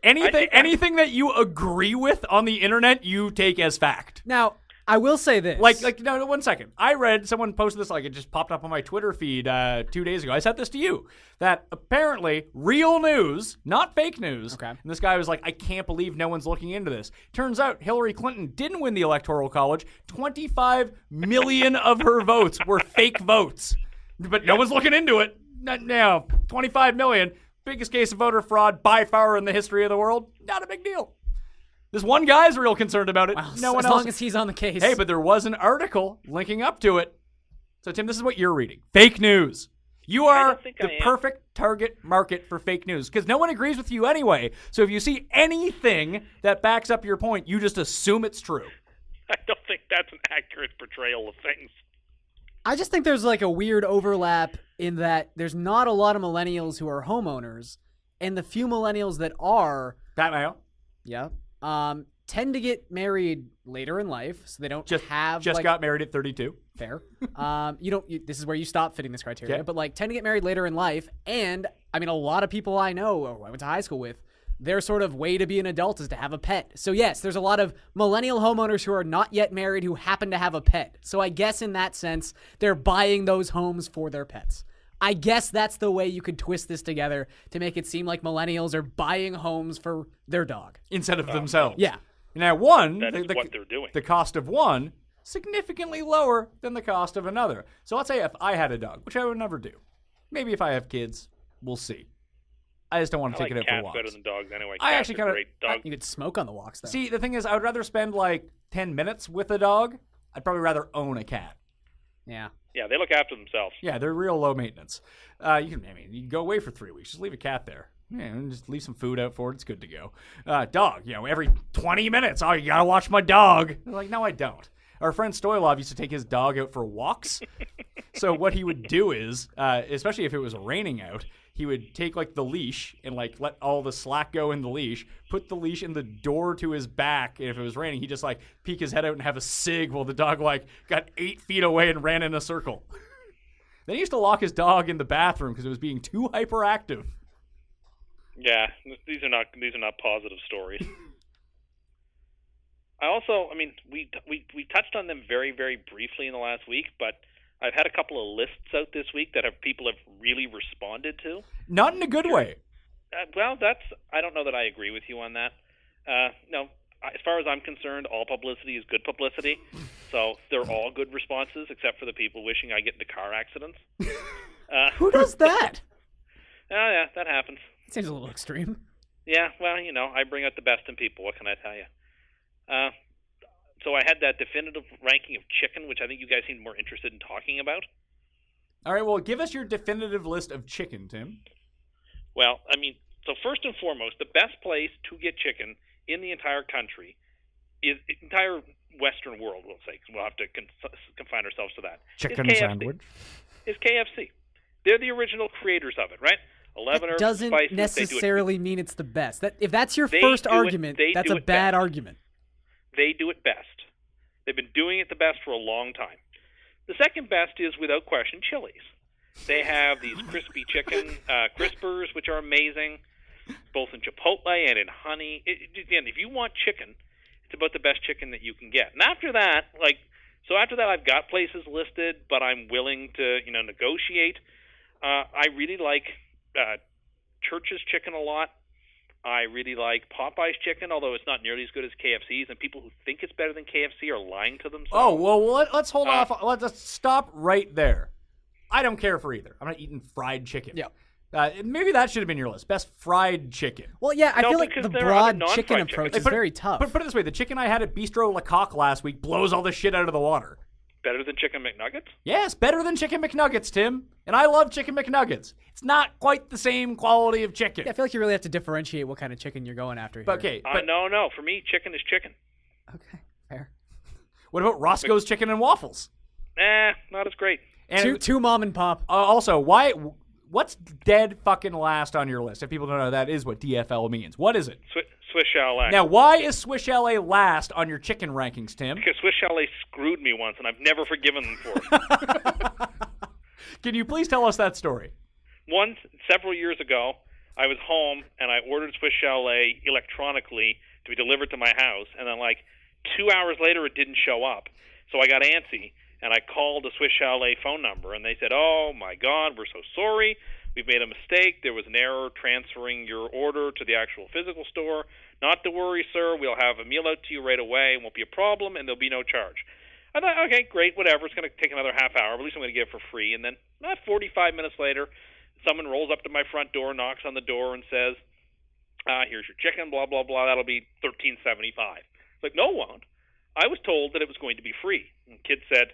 think Anything that you agree with on the internet, you take as fact. Now, I will say this. No, 1 second. I read someone posted this, it just popped up on my Twitter feed 2 days ago. I sent this to you. That apparently real news, not fake news. Okay. And this guy was like, I can't believe no one's looking into this. Turns out Hillary Clinton didn't win the Electoral College. 25 million of her votes were fake votes. But no one's looking into it. Now, 25 million, biggest case of voter fraud by far in the history of the world. Not a big deal. This one guy's real concerned about it. Well, no one as else. long as he's on the case. Hey, but there was an article linking up to it. So, Tim, this is what you're reading. Fake news. You are don't think the I am. perfect target market for fake news because no one agrees with you anyway. So if you see anything that backs up your point, you just assume it's true. I don't think that's an accurate portrayal of things. I just think there's like a weird overlap in that there's not a lot of millennials who are homeowners, and the few millennials that are, Pat Mayo. yeah, tend to get married later in life, so they don't Just have got married at 32. fair. This is where you stop fitting this criteria, Okay. but tend to get married later in life. And I mean, a lot of people I know, or I went to high school with, their sort of way to be an adult is to have a pet. So yes, there's a lot of millennial homeowners who are not yet married who happen to have a pet. So I guess in that sense, they're buying those homes for their pets. I guess that's the way you could twist this together to make it seem like millennials are buying homes for their dog. Instead of themselves. Yeah. Now, one, That is what they're doing. the cost of one, significantly lower than the cost of another. So let's say if I had a dog, which I would never do. Maybe if I have kids, we'll see. I just don't want to I take like it out cats for walks. better than dogs anyway. I Cats actually are kinda- great. Dogs. You could smoke on the walks, though. See, the thing is, I would rather spend 10 minutes with a dog. I'd probably rather own a cat. Yeah. Yeah, they look after themselves. Yeah, they're real low maintenance. You can go away for 3 weeks. Just leave a cat there. Yeah, and just leave some food out for it. It's good to go. Dog, every 20 minutes, oh, you gotta watch my dog. They're like, no, I don't. Our friend Stoylov used to take his dog out for walks. So what he would do is, especially if it was raining out, he would take the leash and let all the slack go in the leash, put the leash in the door to his back. And if it was raining, he'd just peek his head out and have a cig while the dog got 8 feet away and ran in a circle. Then he used to lock his dog in the bathroom because it was being too hyperactive. Yeah, these are not positive stories. We touched on them very, very briefly in the last week, but I've had a couple of lists out this week that people have really responded to. Not in a good way. Well, I don't know that I agree with you on that. No, as far as I'm concerned, all publicity is good publicity. So they're all good responses, except for the people wishing I get into car accidents. Who does that? Oh, yeah, that happens. Seems a little extreme. Yeah, well, I bring out the best in people. What can I tell you? So I had that definitive ranking of chicken, which I think you guys seem more interested in talking about. All right, well, give us your definitive list of chicken, Tim. Well, so first and foremost, the best place to get chicken in the entire country is entire Western world, we'll say, because we'll have to confine ourselves to that. Chicken sandwich. Is KFC. They're the original creators of it, right? 11 That doesn't spices, necessarily mean it's the best. If that's your first argument, that's a bad argument. They do it best. They've been doing it the best for a long time. The second best is, without question, Chili's. They have these crispy chicken crispers, which are amazing, both in Chipotle and in honey. Again, if you want chicken, it's about the best chicken that you can get. And after that, I've got places listed, but I'm willing to, negotiate. I really like Church's chicken a lot. I really like Popeye's chicken, although it's not nearly as good as KFC's, and people who think it's better than KFC are lying to themselves. Oh, well, let's hold off. Let's stop right there. I don't care for either. I'm not eating fried chicken. Yeah. Maybe that should have been your list. Best fried chicken. Well, yeah, I feel like because the there are broad other chicken non-fried approach chicken. is very tough. Put it this way. The chicken I had at Bistro Lecoq last week blows all the shit out of the water. Better than Chicken McNuggets? Yes, better than Chicken McNuggets, Tim. And I love Chicken McNuggets. It's not quite the same quality of chicken. Yeah, I feel like you really have to differentiate what kind of chicken you're going after here. Okay, no. For me, chicken is chicken. Okay, fair. What about Roscoe's Chicken and Waffles? Not as great. And Two mom and pop. Also, what's dead fucking last on your list? If people don't know, that is what DFL means. What is it? Swiss Chalet. Now, why is Swiss Chalet last on your chicken rankings, Tim? Because Swiss Chalet screwed me once, and I've never forgiven them for it. Can you please tell us that story? Once, several years ago, I was home, and I ordered Swiss Chalet electronically to be delivered to my house, and then 2 hours later, it didn't show up. So I got antsy, and I called the Swiss Chalet phone number, and they said, "Oh, my God, we're so sorry. We've made a mistake. There was an error transferring your order to the actual physical store. Not to worry, sir. We'll have a meal out to you right away. It won't be a problem, and there'll be no charge." I thought, okay, great, whatever. It's going to take another half hour, but at least I'm going to get it for free. And then not 45 minutes later, someone rolls up to my front door, knocks on the door, and says, "Here's your chicken, blah, blah, blah. That'll be $13.75. It's like, no, it won't. I was told that it was going to be free. And the kid said,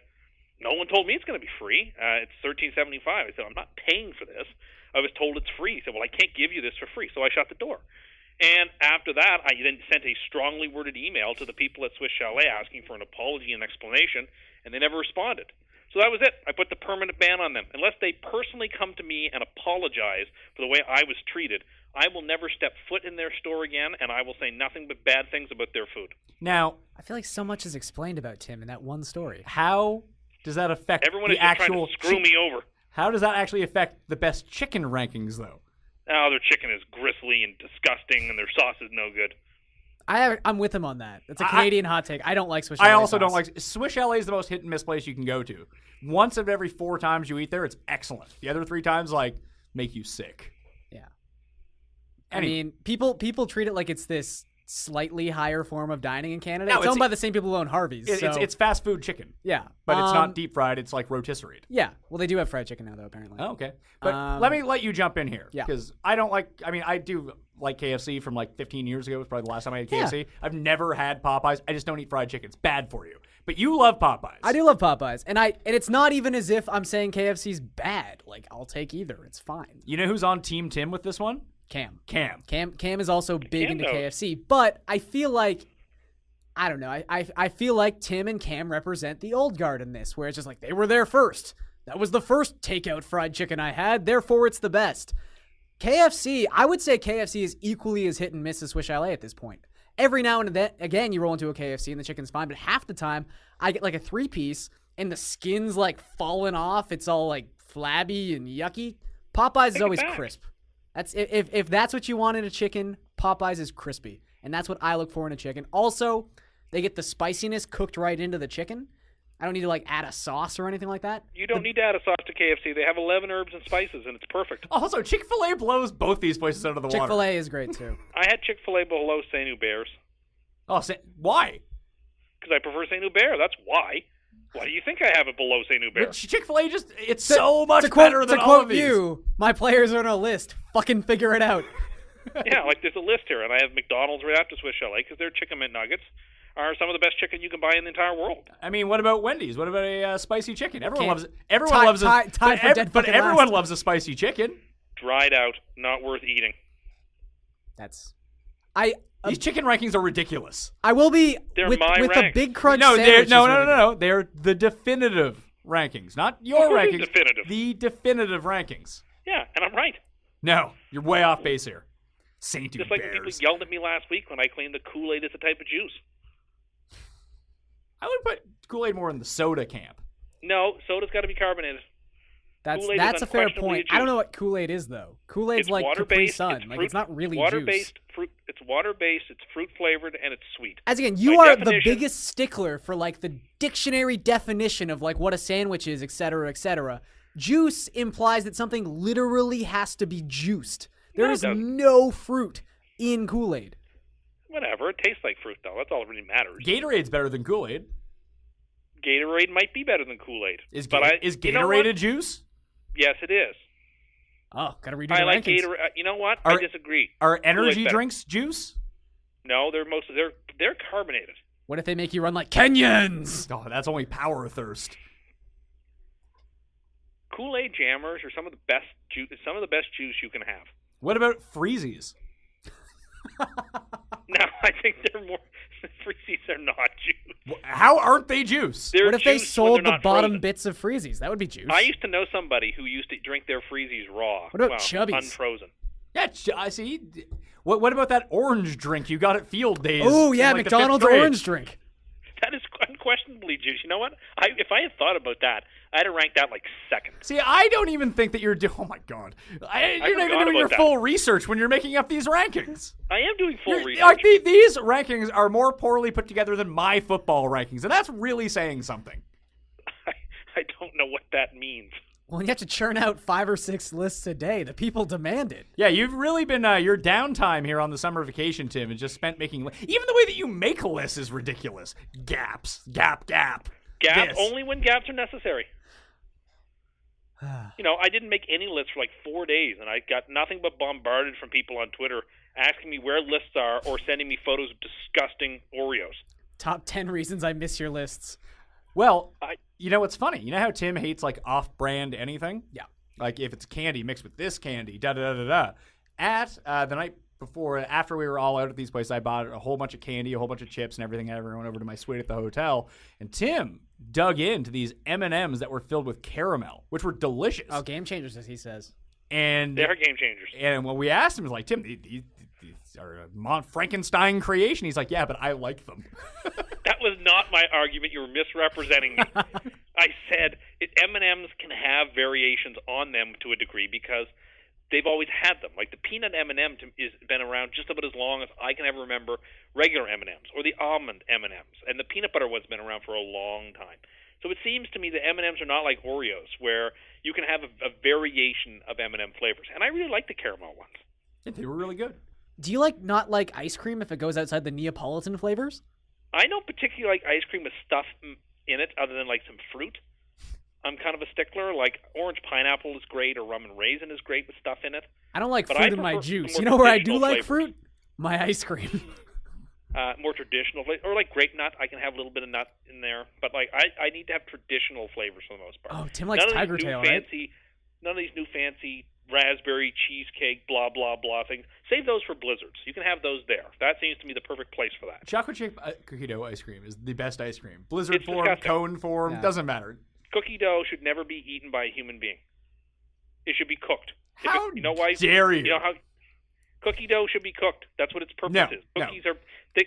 "No one told me it's going to be free. It's $13.75. I said, "I'm not paying for this. I was told it's free." He said, "Well, I can't give you this for free." So I shut the door. And after that, I then sent a strongly worded email to the people at Swiss Chalet asking for an apology and explanation, and they never responded. So that was it. I put the permanent ban on them. Unless they personally come to me and apologize for the way I was treated, I will never step foot in their store again, and I will say nothing but bad things about their food. Now, I feel like so much is explained about Tim in that one story. how does that affect Everyone the is just actual trying to screw me over. How does that actually affect the best chicken rankings, though? Oh, their chicken is gristly and disgusting, and their sauce is no good. I'm with him on that. That's a Canadian hot take. I don't like Swiss Chalet I also sauce. don't like Swiss Chalet is the most hit and miss place you can go to. Once of every 4 times you eat there, it's excellent. The other 3 times, make you sick. Yeah. I Anyway. mean, people treat it like it's this slightly higher form of dining in Canada. No, it's owned by the same people who own Harvey's. It's fast food chicken, yeah, but it's not deep fried. It's like rotisserie. Yeah, well, they do have fried chicken now, though, apparently. Oh, okay. But let you jump in here. Yeah. Because I don't like, I do like KFC from 15 years ago. It was probably the last time I had KFC. I've never had Popeyes. I just don't eat fried chicken. It's bad for you. But you love Popeyes. I do love Popeyes. And it's not even as if I'm saying KFC's bad. I'll take either. It's fine. You know who's on Team Tim with this one? Cam. Cam is also big Cam into knows. KFC, but I feel like, I don't know, I feel like Tim and Cam represent the old guard in this, where it's just they were there first. That was the first takeout fried chicken I had, therefore it's the best. KFC, I would say KFC is equally as hit and miss as Swiss Chalet at this point. Every now and then, again, you roll into a KFC and the chicken's fine, but half the time I get a 3-piece and the skin's falling off. It's all flabby and yucky. Popeyes is always crisp. That's if that's what you want in a chicken, Popeyes is crispy. And that's what I look for in a chicken. Also, they get the spiciness cooked right into the chicken. I don't need to like add a sauce or anything like that. You don't need to add a sauce to KFC. They have 11 herbs and spices, and it's perfect. Also, Chick-fil-A blows both these places out of the water. Chick-fil-A is great too. I had Chick-fil-A below St. Hubert's. Oh, why? Because I prefer St. Hubert. That's why. Why do you think I have it below St. Hubert? Chick-fil-A it's so much better than all of these. To quote you, my players are on a list. Fucking figure it out. Yeah, like there's a list here, and I have McDonald's right after Swiss Chalet because their chicken McNuggets are some of the best chicken you can buy in the entire world. I mean, what about Wendy's? What about a spicy chicken? Everyone loves it. But everyone loves a spicy chicken. Dried out, not worth eating. These chicken rankings are ridiculous. I will be They're with my a big crunch. No, sandwich no. They're the definitive rankings, not your rankings. Definitive. The definitive rankings. Yeah, and I'm right. No, you're way off base here. St. Just like when people yelled at me last week when I claimed that Kool-Aid is a type of juice. I would put Kool-Aid more in the soda camp. No, soda's got to be carbonated. That's a fair point. I don't know what Kool-Aid is though. Kool-Aid's like Capri Sun. Like it's not really water-based juice. Fruit. It's water-based. It's fruit-flavored, and it's sweet. As again, you are the biggest stickler for like the dictionary definition of like what a sandwich is, etc., etc. Juice implies that something literally has to be juiced. There is no fruit in Kool-Aid. Whatever. It tastes like fruit, though. That's all that really matters. Gatorade's better than Kool-Aid. Gatorade might be better than Kool-Aid. Is Gatorade a juice? Yes, it is. Oh, gotta redo I the like rankings. Gatorade. You know what? I disagree. Are energy drinks juice? No, they're carbonated. What if they make you run like Kenyans? Oh, that's only power thirst. Kool-Aid jammers are some of the best juice you can have. What about Freezies? No, I think they're more. Freezies are not juice. How aren't they juice? What if they sold the bottom bits of Freezies? That would be juice. I used to know somebody who used to drink their Freezies raw. What about Chubbies? Unfrozen. Yeah, I see. What about that orange drink you got at Field Days? Oh, yeah, like McDonald's orange drink. That is unquestionably juice. You know what? If I had thought about that, I'd have ranked that like second. See, I don't even think that you're doing... Oh, my God. You're not even doing your full research when you're making up these rankings. I am doing full research. Like, these rankings are more poorly put together than my football rankings, and that's really saying something. I don't know what that means. Well, you have to churn out 5 or 6 lists a day. The people demand it. Yeah, you've really been... your downtime here on the summer vacation, Tim, is just spent making... Even the way that you make lists is ridiculous. Gaps. Gap. Gap, only when gaps are necessary. You know, I didn't make any lists for like 4 days, and I got nothing but bombarded from people on Twitter asking me where lists are or sending me photos of disgusting Oreos. Top 10 reasons I miss your lists. Well, you know what's funny? You know how Tim hates like off-brand anything? Yeah. Like if it's candy mixed with this candy, da-da-da-da-da. At the night before, after we were all out at these places, I bought a whole bunch of candy, a whole bunch of chips and everything. I went over to my suite at the hotel, and Tim dug into these M&Ms that were filled with caramel, which were delicious. Oh, game changers, as he says. And they're game changers. And when we asked him, he was like, Tim, these are a Frankenstein creation. He's like, yeah, but I like them. That was not my argument. You were misrepresenting me. I said M&Ms can have variations on them to a degree because they've always had them. Like the peanut M&M has been around just about as long as I can ever remember regular M&Ms or the almond M&Ms. And the peanut butter one's been around for a long time. So it seems to me that M&Ms are not like Oreos where you can have a variation of M&M flavors. And I really like the caramel ones. Yeah, they were really good. Do you not like ice cream if it goes outside the Neapolitan flavors? I don't particularly like ice cream with stuff in it other than like some fruit. I'm kind of a stickler. Like orange pineapple is great, or rum and raisin is great with stuff in it. I don't like fruit in my juice. You know where I do like fruit? My ice cream. More traditional, or like grape nut. I can have a little bit of nut in there, but like I need to have traditional flavors for the most part. Oh, Tim likes Tiger Tail, right? None of these new fancy raspberry cheesecake, blah blah blah things. Save those for blizzards. You can have those there. That seems to me the perfect place for that. Chocolate chip cookie dough ice cream is the best ice cream. Blizzard form, cone form, doesn't matter. Cookie dough should never be eaten by a human being. It should be cooked. You know why? Dare you? You know how cookie dough should be cooked. That's what its purpose is. Cookies are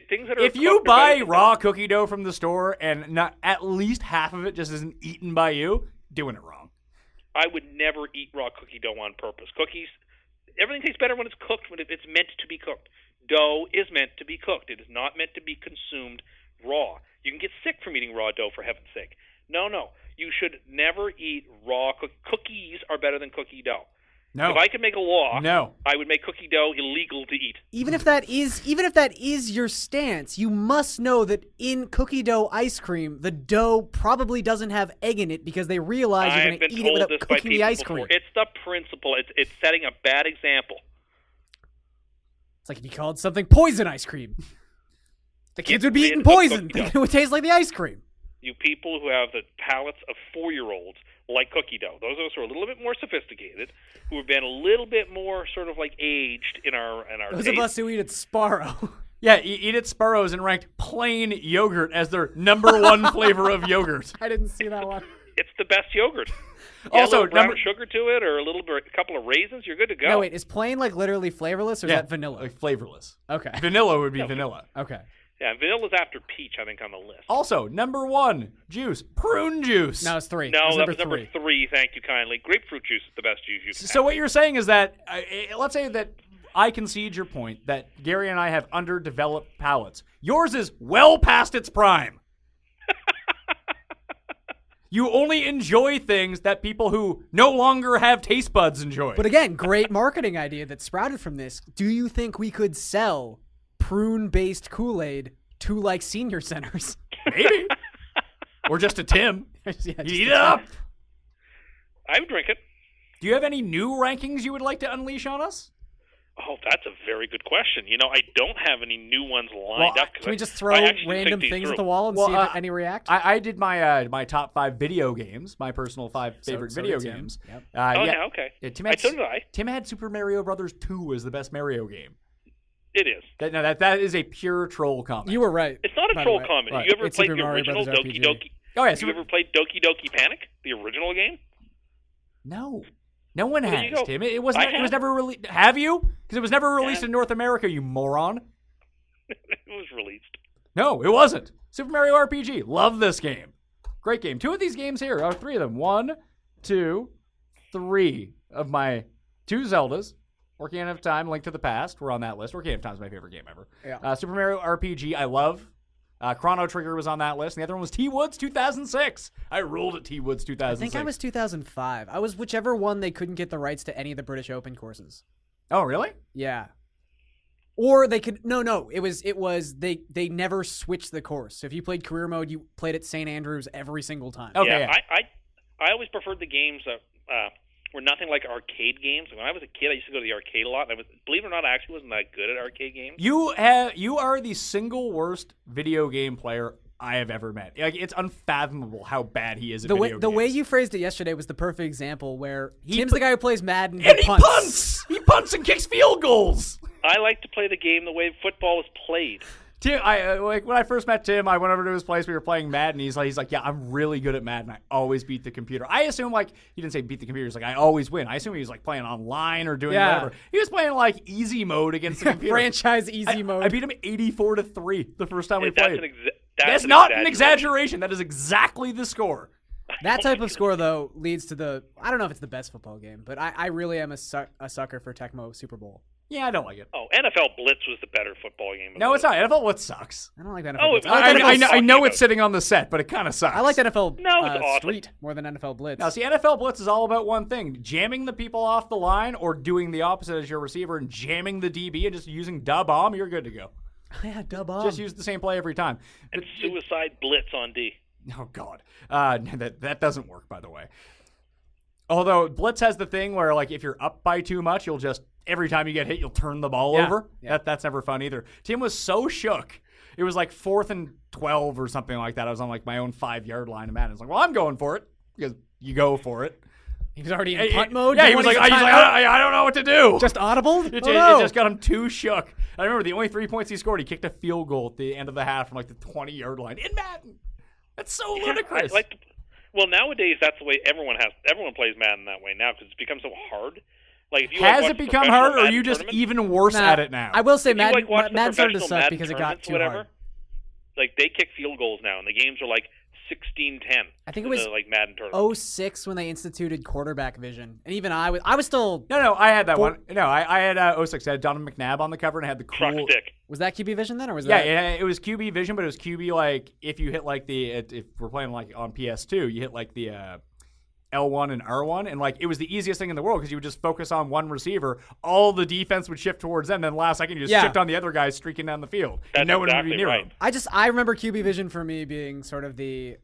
things that are. If you buy raw cookie dough from the store and not at least half of it just isn't eaten by you, doing it wrong. I would never eat raw cookie dough on purpose. Cookies, everything tastes better when it's cooked. When it's meant to be cooked. Dough is meant to be cooked. It is not meant to be consumed raw. You can get sick from eating raw dough, for heaven's sake. No. You should never eat raw cookies are better than cookie dough. No. If I could make a law, No. I would make cookie dough illegal to eat. Even if that is your stance, you must know that in cookie dough ice cream, the dough probably doesn't have egg in it because they realize you're going to eat it without cooking the ice cream. It's the principle. It's setting a bad example. It's like if you called something poison ice cream. The kids would be eating poison. It would taste like the ice cream. You people who have the palates of 4-year-olds like cookie dough. Those of us who are a little bit more sophisticated, who have been a little bit more sort of like aged in our Those taste. of us who eat at Sparrow. Yeah, eat at Sparrows and ranked plain yogurt as their number one flavor of yogurt. I didn't see that one. It's the best yogurt. Also, a little brown sugar to it, or a couple of raisins, you're good to go. No, wait, is plain like literally flavorless, or is that vanilla? Like flavorless. Okay. Vanilla would be vanilla. Okay. Yeah, vanilla's after peach, I think, on the list. Also, number 1 juice, prune juice. No, it's 3. No, that was number 3. Thank you kindly. Grapefruit juice is the best juice you can So what you're saying is that, let's say that I concede your point that Gary and I have underdeveloped palates. Yours is well past its prime. You only enjoy things that people who no longer have taste buds enjoy. But again, great marketing idea that sprouted from this. Do you think we could sell prune-based Kool-Aid to like senior centers? Maybe. Or just a Tim. Yeah, Eat it up. I would drink it. Do you have any new rankings you would like to unleash on us? Oh, that's a very good question. I don't have any new ones lined up. Can we just throw random things at the wall and see if any react? I did my top 5 video games, my personal 5 favorite video games. Yep. Okay. Yeah, so did I. Tim had Super Mario Brothers 2 as the best Mario game. It is. That is a pure troll comment. You were right. It's not a troll comment. Right. You ever It's played Super the Mario original Brothers Doki RPG. Doki? Oh, yeah. You ever played Doki Doki Panic, the original game? No. No one Well, there you has, go. Tim. It was never released. Have you? Because it was never released in North America, you moron. It was released. No, it wasn't. Super Mario RPG. Love this game. Great game. 2 of these games here. 3 of them. 1, 2, 3 of my 2 Zeldas. Ocarina of Time, Link to the Past. We're on that list. Ocarina of Time is my favorite game ever. Yeah. Super Mario RPG, I love. Chrono Trigger was on that list. And the other one was T-Woods 2006. I ruled at T-Woods 2006. I think I was 2005. I was whichever one they couldn't get the rights to any of the British Open courses. Oh, really? Yeah. Or they could no. It was they never switched the course. So if you played career mode, you played at St. Andrews every single time. Okay. Yeah, I always preferred the games that were nothing like arcade games. When I was a kid, I used to go to the arcade a lot. And believe it or not, I actually wasn't that good at arcade games. You are the single worst video game player I have ever met. Like, it's unfathomable how bad he is at video games. The way you phrased it yesterday was the perfect example where Tim's the guy who plays Madden and he punts. punts. He punts and kicks field goals. I like to play the game the way football is played. Tim, when I first met Tim, I went over to his place. We were playing Madden. He's like, yeah, I'm really good at Madden. I always beat the computer. I assume he didn't say beat the computer. He's like, I always win. I assume he was like playing online or doing whatever. He was playing like easy mode against the computer. Franchise easy mode. I beat him 84-3 the first time we played. That's not an exaggeration. That is exactly the score. That type of score, though, leads to I don't know if it's the best football game, but I really am a sucker for Tecmo Super Bowl. Yeah, I don't like it. Oh, NFL Blitz was the better football game. No, it's not. NFL Blitz sucks. I don't like that NFL Oh, Blitz. I know it's sitting on the set, but it kind of sucks. I like NFL No, it's awesome. Street more than NFL Blitz. Now, see, NFL Blitz is all about one thing: jamming the people off the line or doing the opposite as your receiver and jamming the DB and just using bomb. You're good to go. Yeah, bomb. Just use the same play every time. And suicide blitz on D. Oh, God. That doesn't work, by the way. Although Blitz has the thing where, like, if you're up by too much, you'll just, every time you get hit, you'll turn the ball over. Yeah. That's never fun either. Tim was so shook. It was like 4th and 12 or something like that. I was on, like, my own 5-yard line of Madden. I was like, well, I'm going for it. Because you go for it. He was already in punt mode? Yeah, he was like, I don't know what to do. Just audible? It just got him too shook. I remember the only 3 points he scored, he kicked a field goal at the end of the half from, like, the 20-yard line in Madden. That's so ludicrous. Well, nowadays that's the way everyone plays Madden that way now because it's become so hard. Like, if you has watch it become hard, or are you just even worse at it now? I will say Madden started to suck because it got too hard. Like, they kick field goals now, and the games are like 1610. I think it was like Madden tournament. 06 when they instituted quarterback vision, and even I was still. No, I had that one. No, I had 06. I had Donovan McNabb on the cover and I had the cool. Croc stick. Was that QB vision then, or was Yeah, that? it was QB vision, but it was QB like if you hit like if we're playing like on PS2, you hit like the L1 and R1, and like it was the easiest thing in the world because you would just focus on one receiver. All the defense would shift towards them, then last second you just shift on the other guy streaking down the field. That's and no one would be exactly near right. him. I remember QB vision for me being sort of the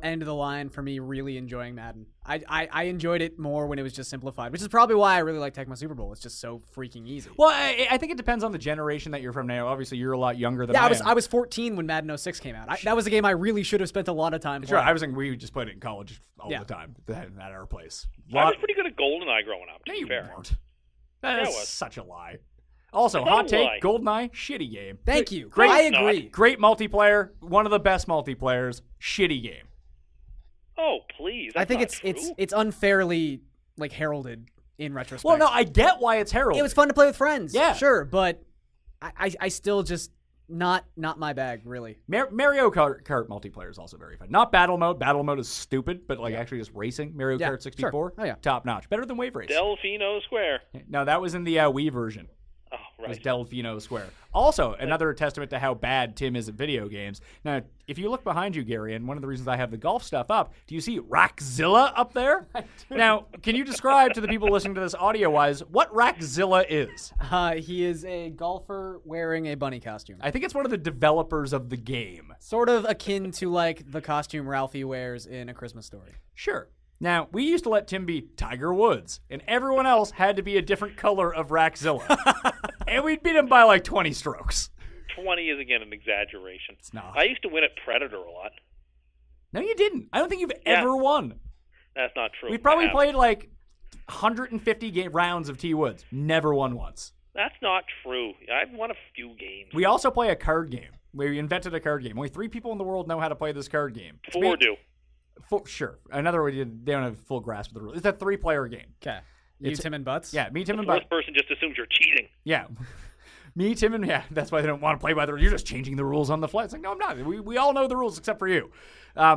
end of the line for me really enjoying Madden. I enjoyed it more when it was just simplified, which is probably why I really like Tecmo Super Bowl. It's just so freaking easy. Well, I think it depends on the generation that you're from now. Obviously, you're a lot younger than I am. I was 14 when Madden 06 came out. That was a game I really should have spent a lot of time Sure, playing. we just played it in college all the time at our place. I was pretty good at GoldenEye growing up, to No, be you fair. weren't. That Yeah, I is was. such a lie. Also, It's not hot a take, lie. GoldenEye, shitty game. Thank you. Great, I it's agree. Great multiplayer, one of the best multiplayers, shitty game. Oh, please. I That's think not it's unfairly like heralded in retrospect. Well, no, I get why it's heralded. it was fun to play with friends. Yeah. Sure, but I still just not my bag really. Mario Kart multiplayer is also very fun. Not battle mode. Battle mode is stupid, but like actually just racing. Mario Yeah, Kart 64, sure. Oh, yeah. top notch. Better than Wave Race. Delfino Square. No, that was in the Wii version. Oh, It was right. Delfino Square. Also, another testament to how bad Tim is at video games. Now, if you look behind you, Gary, and one of the reasons I have the golf stuff up, do you see Rackzilla up there? Now, can you describe to the people listening to this audio-wise what Rackzilla is? He is a golfer wearing a bunny costume. I think it's one of the developers of the game. Sort of akin to like the costume Ralphie wears in A Christmas Story. Sure. Now, we used to let Tim be Tiger Woods, and everyone else had to be a different color of Rackzilla. And we'd beat him by like 20 strokes. 20 is, again, an exaggeration. It's not. I used to win at Predator a lot. No, you didn't. I don't think you've Yeah. ever won. That's not true. We probably I have. played like 150 rounds of T Woods. Never won once. That's not true. I've won a few games. We also play a card game. We invented a card game. Only 3 people in the world know how to play this card game. It's 4 do. Sure. Another way, they don't have full grasp of the rules. It's a 3-player game. Okay. You, It's- Tim, and Butts? Yeah, me, Tim, The and Bud. fourth person just assumes you're cheating. Yeah. Me, Tim, and that's why they don't want to play by the rules. You're just changing the rules on the fly. It's like, no, I'm not. We all know the rules except for you.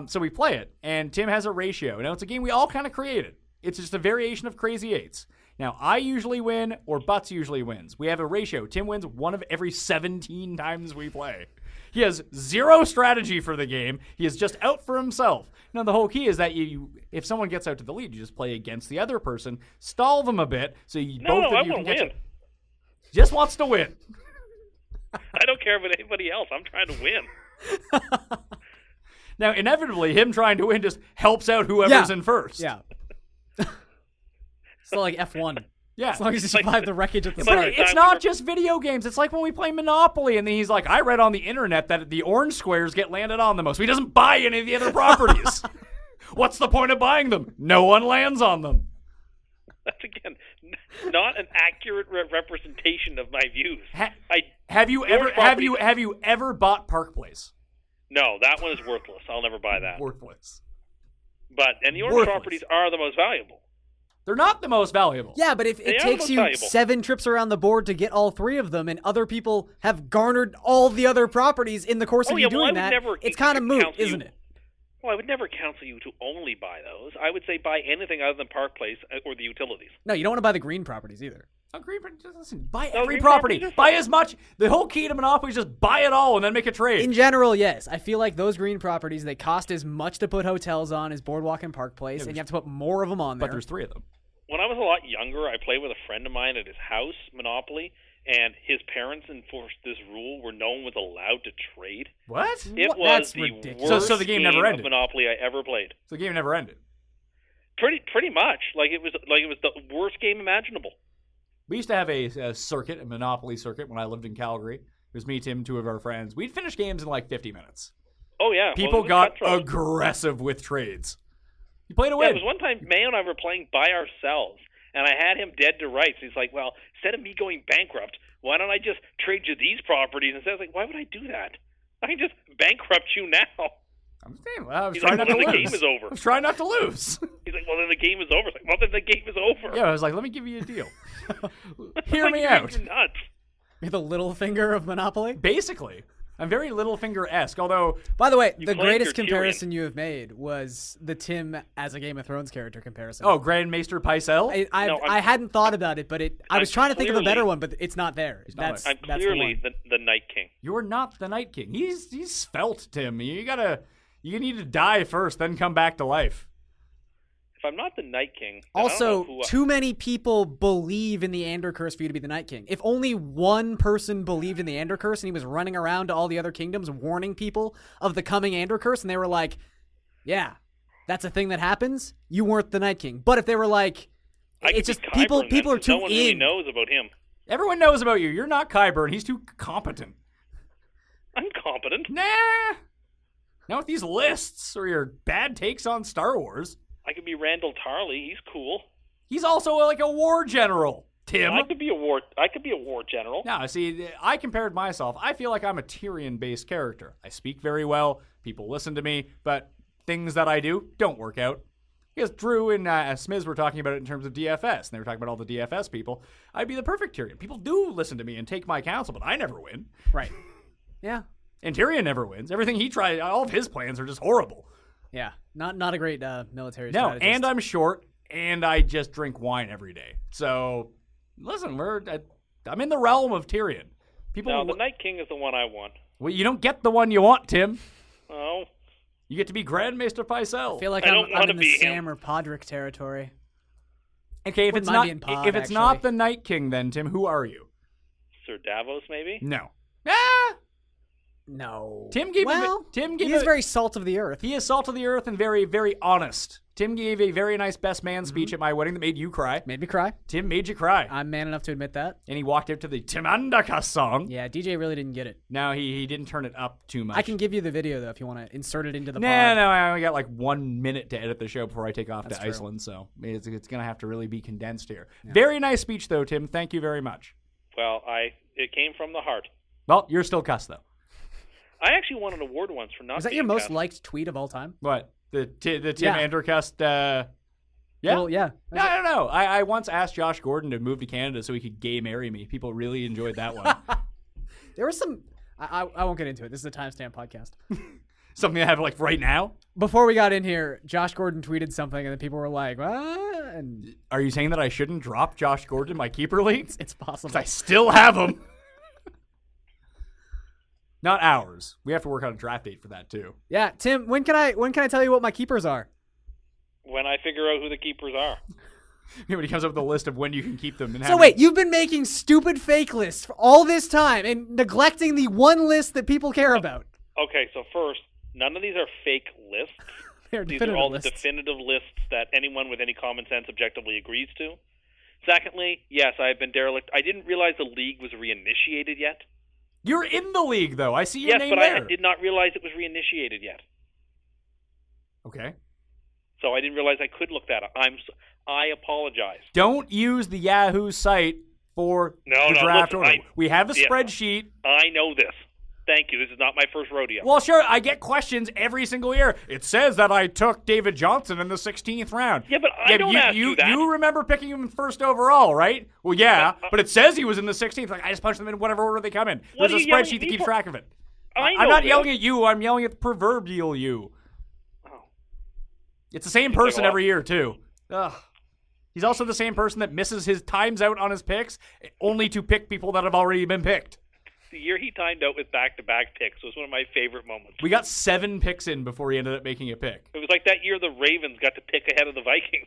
So we play it, and Tim has a ratio. Now, it's a game we all kind of created. It's just a variation of Crazy Eights. Now, I usually win, or Butts usually wins. We have a ratio. Tim wins 1 of every 17 times we play. He has 0 strategy for the game. He is just out for himself. Now, the whole key is that if someone gets out to the lead, you just play against the other person, stall them a bit, so both No, of I you want can to get win. just wants to win. I don't care about anybody else. I'm trying to win. Now, inevitably, him trying to win just helps out whoever's in first. Yeah. It's like F1. Yeah. As long as you Like- survive the wreckage at the But start. It's not just video games. It's like when we play Monopoly, and then he's like, I read on the internet that the orange squares get landed on the most. He doesn't buy any of the other properties. What's the point of buying them? No one lands on them. That's, again, not an accurate representation of my views. Have you ever bought Park Place? No, that one is worthless. I'll never buy that. Worthless. And the orange Worthless. properties are the most valuable. They're not the most valuable. Yeah, but if They it are the takes most you valuable. 7 trips around the board to get all 3 of them, and other people have garnered all the other properties in the course of you doing that, it's kind of moot, isn't it? Well, I would never counsel you to only buy those. I would say buy anything other than Park Place or the utilities. No, you don't want to buy the green properties either. Agree, but just listen. Buy No, every green property. properties are Buy fine. as much. The whole key to Monopoly is just buy it all and then make a trade. In general, yes. I feel like those green properties, they cost as much to put hotels on as Boardwalk and Park Place, and you have to put more of them on there. But there's 3 of them. When I was a lot younger, I played with a friend of mine at his house, Monopoly, and his parents enforced this rule where no one was allowed to trade. What? It What? was That's the ridiculous. worst So the game never of ended. Monopoly I ever played. So the game never ended. Pretty much. Like it was the worst game imaginable. We used to have a circuit, a Monopoly circuit, when I lived in Calgary. It was me, Tim, 2 of our friends. We'd finish games in like 50 minutes. Oh yeah, People well, it was got cutthroat. aggressive with trades. You played to Yeah, win. it was one time Mayo and I were playing by ourselves, and I had him dead to rights. He's like, well, instead of me going bankrupt, why don't I just trade you these properties? And I was like, why would I do that? I can just bankrupt you now. I'm saying, well, I was He's trying like, not well, to then the lose. game is over. I was trying not to lose. He's like, well, then the game is over. It's like, well, then the game is over. Yeah, I was like, let me give you a deal. Hear Like, me you're out. nuts. You're the little finger of Monopoly? Basically. I'm very Littlefinger-esque, although... By the way, You the claimed greatest you're Tyrion. comparison you have made was the Tim as a Game of Thrones character comparison. Oh, Grand Maester Pycelle? I hadn't thought about it, but I was trying to think of a better one, but it's not there. not I'm that's clearly the one. the Night King. You're not the Night King. He's svelte, Tim. You need to die first, then come back to life. If I'm not the Night King, then I don't know Also, who too many people believe in the Andercust for you to be the Night King. If only one person believed in the Andercust and he was running around to all the other kingdoms warning people of the coming Andercust, and they were like, yeah, that's a thing that happens, you weren't the Night King. But if they were like, I it's could just be people Qyburn then, are 'cause too no one really in. knows about him. Everyone knows about you. You're not Qyburn. He's too competent. I'm competent. Nah. Not with these lists or your bad takes on Star Wars. I could be Randall Tarley. He's cool. He's also like a war general, Tim. I could be a war general. No, see, I compared myself. I feel like I'm a Tyrion-based character. I speak very well. People listen to me, but things that I do don't work out. Because Drew and Smiz were talking about it in terms of DFS, and they were talking about all the DFS people. I'd be the perfect Tyrion. People do listen to me and take my counsel, but I never win. Right. Yeah. And Tyrion never wins. Everything he tries, all of his plans are just horrible. Yeah. Not a great military No, strategist. and I'm short, and I just drink wine every day. So, listen, I'm in the realm of Tyrion. People, No, the Night King is the one I want. well, you don't get the one you want, Tim. Oh, You get to be Grand Maester Pycelle. I feel like I I'm don't wanna in the be him. Sam or Podrick territory. Okay, if Wouldn't it's mind not being Pod, if it's not actually. the Night King, then Tim, who are you? Sir Davos, maybe? No. Ah! No. Tim gave he is very salt of the earth. He is salt of the earth and very, very honest. Tim gave a very nice best man speech at my wedding that made you cry. Made me cry. Tim made you cry. I'm man enough to admit that. And he walked out to the Tim Andercust song. Yeah, DJ really didn't get it. No, he didn't turn it up too much. I can give you the video, though, if you want to insert it into the No, pod. I only got like 1 minute to edit the show before I take off That's to true. Iceland, so it's going to have to really be condensed here. Yeah. Very nice speech, though, Tim. Thank you very much. Well, it came from the heart. Well, you're still cussed, though. I actually won an award once for not Was that being your most cast. liked tweet of all time? What? The Tim Yeah. Andercust, yeah? Well, yeah. No, I don't know. I once asked Josh Gordon to move to Canada so he could gay marry me. People really enjoyed that one. There was some... I won't get into it. This is a timestamp podcast. Something I have like right now? Before we got in here, Josh Gordon tweeted something, and then people were like, what? And Are you saying that I shouldn't drop Josh Gordon in my keeper leagues? it's possible. 'Cause I still have him. Not ours. We have to work on a draft date for that too. Yeah, Tim, when can I tell you what my keepers are? When I figure out who the keepers are. When he comes up with a list of when you can keep them. And So wait, you've been making stupid fake lists for all this time and neglecting the one list that people care about. Okay, so first, none of these are fake lists. They're These are definitive all lists. the definitive lists that anyone with any common sense objectively agrees to. Secondly, yes, I have been derelict. I didn't realize the league was reinitiated yet. You're in the league though. I see your Yes, name but there. I did not realize it was reinitiated yet. Okay. So I didn't realize I could look that up. I apologize. Don't use the Yahoo site for No, the no, draft listen, order. We have a yeah. spreadsheet. I know this. Thank you. This is not my first rodeo. Well, sure, I get questions every single year. It says that I took David Johnson in the 16th round. Yeah, but I don't ask you that. You remember picking him first overall, right? Well, yeah, but it says he was in the 16th. Like, I just punch them in whatever order they come in. What There's a are you yelling spreadsheet at that me keeps for? track of it. I know I'm not this. yelling at you. I'm yelling at the proverbial you. Oh. It's the same Seems like person a lot. every year, too. Ugh. He's also the same person that misses his times out on his picks only to pick people that have already been picked. The year he timed out with back-to-back picks was one of my favorite moments. We got 7 picks in before he ended up making a pick. It was like that year the Ravens got to pick ahead of the Vikings.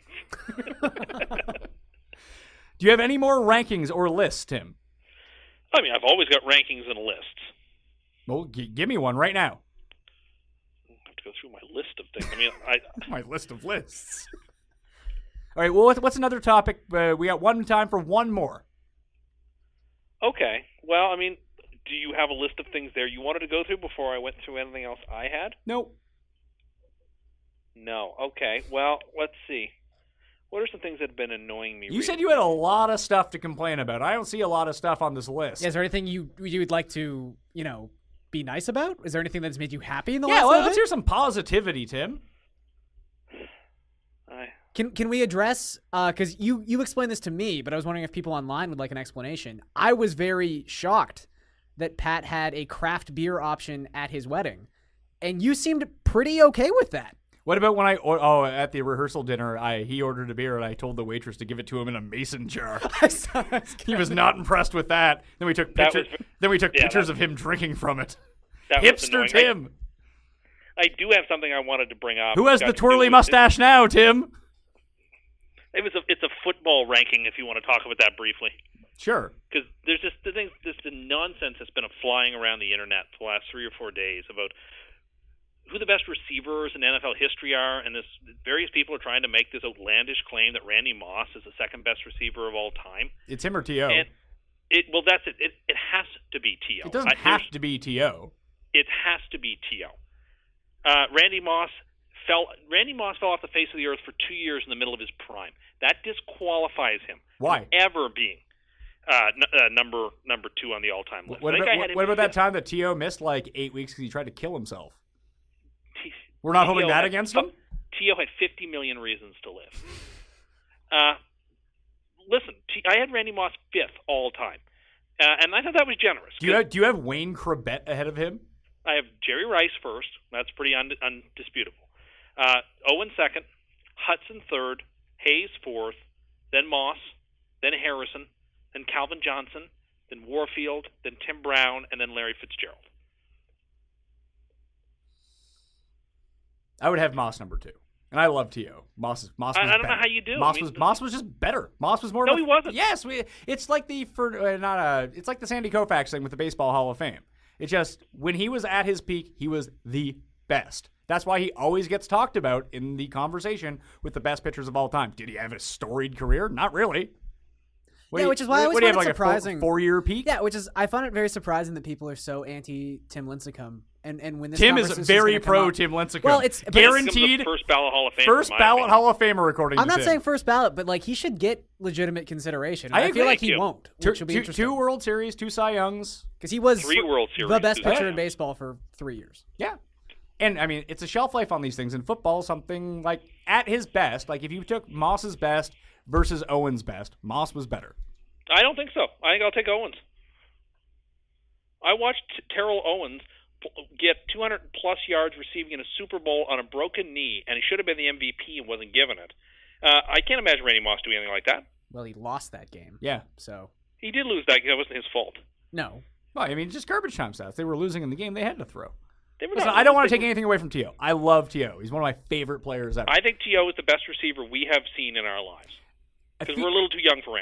Do you have any more rankings or lists, Tim? I mean, I've always got rankings and lists. Well, give me one right now. I have to go through my list of things. I mean, My list of lists. All right, well, what's another topic? We got one time for one more. okay. Well, I mean, do you have a list of things there you wanted to go through before I went through anything else I had? Nope. No. Okay. Well, let's see. What are some things that have been annoying me? You said you had a lot of stuff to complain about. I don't see a lot of stuff on this list. Yeah, is there anything you would like to, be nice about? Is there anything that's made you happy in the Yeah, last well, little let's bit? hear some positivity, Tim. Can we address, because you explained this to me, but I was wondering if people online would like an explanation. I was very shocked that Pat had a craft beer option at his wedding. And you seemed pretty okay with that. What about when at the rehearsal dinner, he ordered a beer and I told the waitress to give it to him in a mason jar. He was not impressed with that. Then we took pictures of him drinking from it. Hipster Tim. I do have something I wanted to bring up. Who has the twirly mustache now, Tim? It's a football ranking if you want to talk about that briefly. Sure. Because there's the nonsense that's been flying around the internet for the last 3 or 4 days about who the best receivers in NFL history are, and various people are trying to make this outlandish claim that Randy Moss is the second best receiver of all time. It's him or T.O. That's it. It has to be T.O. It doesn't have to be T.O. It has to be T.O. Randy Moss fell off the face of the earth for 2 years in the middle of his prime. That disqualifies him. Why? From ever being number 2 on the all-time list. What about that time that T.O. missed like 8 weeks because he tried to kill himself? We're not holding that against him? T.O. had 50 million reasons to live. Listen, I had Randy Moss 5th all time, and I thought that was generous. Do you have Wayne Krebet ahead of him? I have Jerry Rice first. That's pretty undisputable. Owen second, Hudson third, Hayes fourth, then Moss, then Harrison, then Calvin Johnson, then Warfield, then Tim Brown, and then Larry Fitzgerald. I would have Moss number 2. And I love T.O. Moss was I don't better. know how you do. Moss was just better. Moss was more. No, he wasn't. Yes, it's like it's like the Sandy Koufax thing with the Baseball Hall of Fame. It's just when he was at his peak, he was the best. That's why he always gets talked about in the conversation with the best pitchers of all time. Did he have a storied career? Not really. Which is why I always find it surprising. A 4-year peak? Yeah, I find it very surprising that people are so anti-Tim Lincecum. And when this Tim is very pro Tim Lincecum. Well, it's guaranteed first ballot Hall of Famer. First ballot Hall of Famer, according to I'm not Tim. saying first ballot, but like he should get legitimate consideration. I feel like he won't, which will be interesting. 2 World Series, 2 Cy Youngs. Because he was 3 World Series, the best pitcher in baseball for 3 years. Yeah. And, I mean, it's a shelf life on these things. In football, something like at his best, like if you took Moss's best versus Owen's best, Moss was better. I don't think so. I think I'll take Owens. I watched Terrell Owens get 200-plus yards receiving in a Super Bowl on a broken knee, and he should have been the MVP and wasn't given it. I can't imagine Randy Moss doing anything like that. Well, he lost that game. Yeah. So he did lose that game. It wasn't his fault. No. Well, I mean, just garbage time stats. They were losing in the game. They had to throw. Listen, I don't want to take anything away from T.O. I love T.O. He's one of my favorite players ever. I think T.O. is the best receiver we have seen in our lives. Because we're a little too young for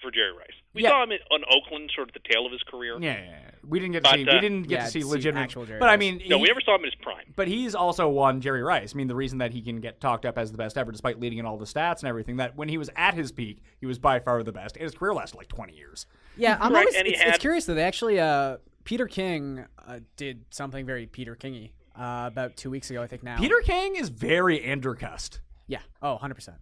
for Jerry Rice. We saw him on Oakland, sort of the tail of his career. Yeah. We didn't get to see legitimate actual Jerry But Rice. I mean, we never saw him in his prime. But he's also one Jerry Rice. I mean, the reason that he can get talked up as the best ever, despite leading in all the stats and everything, that when he was at his peak, he was by far the best. And his career lasted like 20 years. Yeah, it's curious though. They actually Peter King did something very Peter Kingy about 2 weeks ago, I think. Now Peter King is very Andercust. Yeah. Oh, 100%.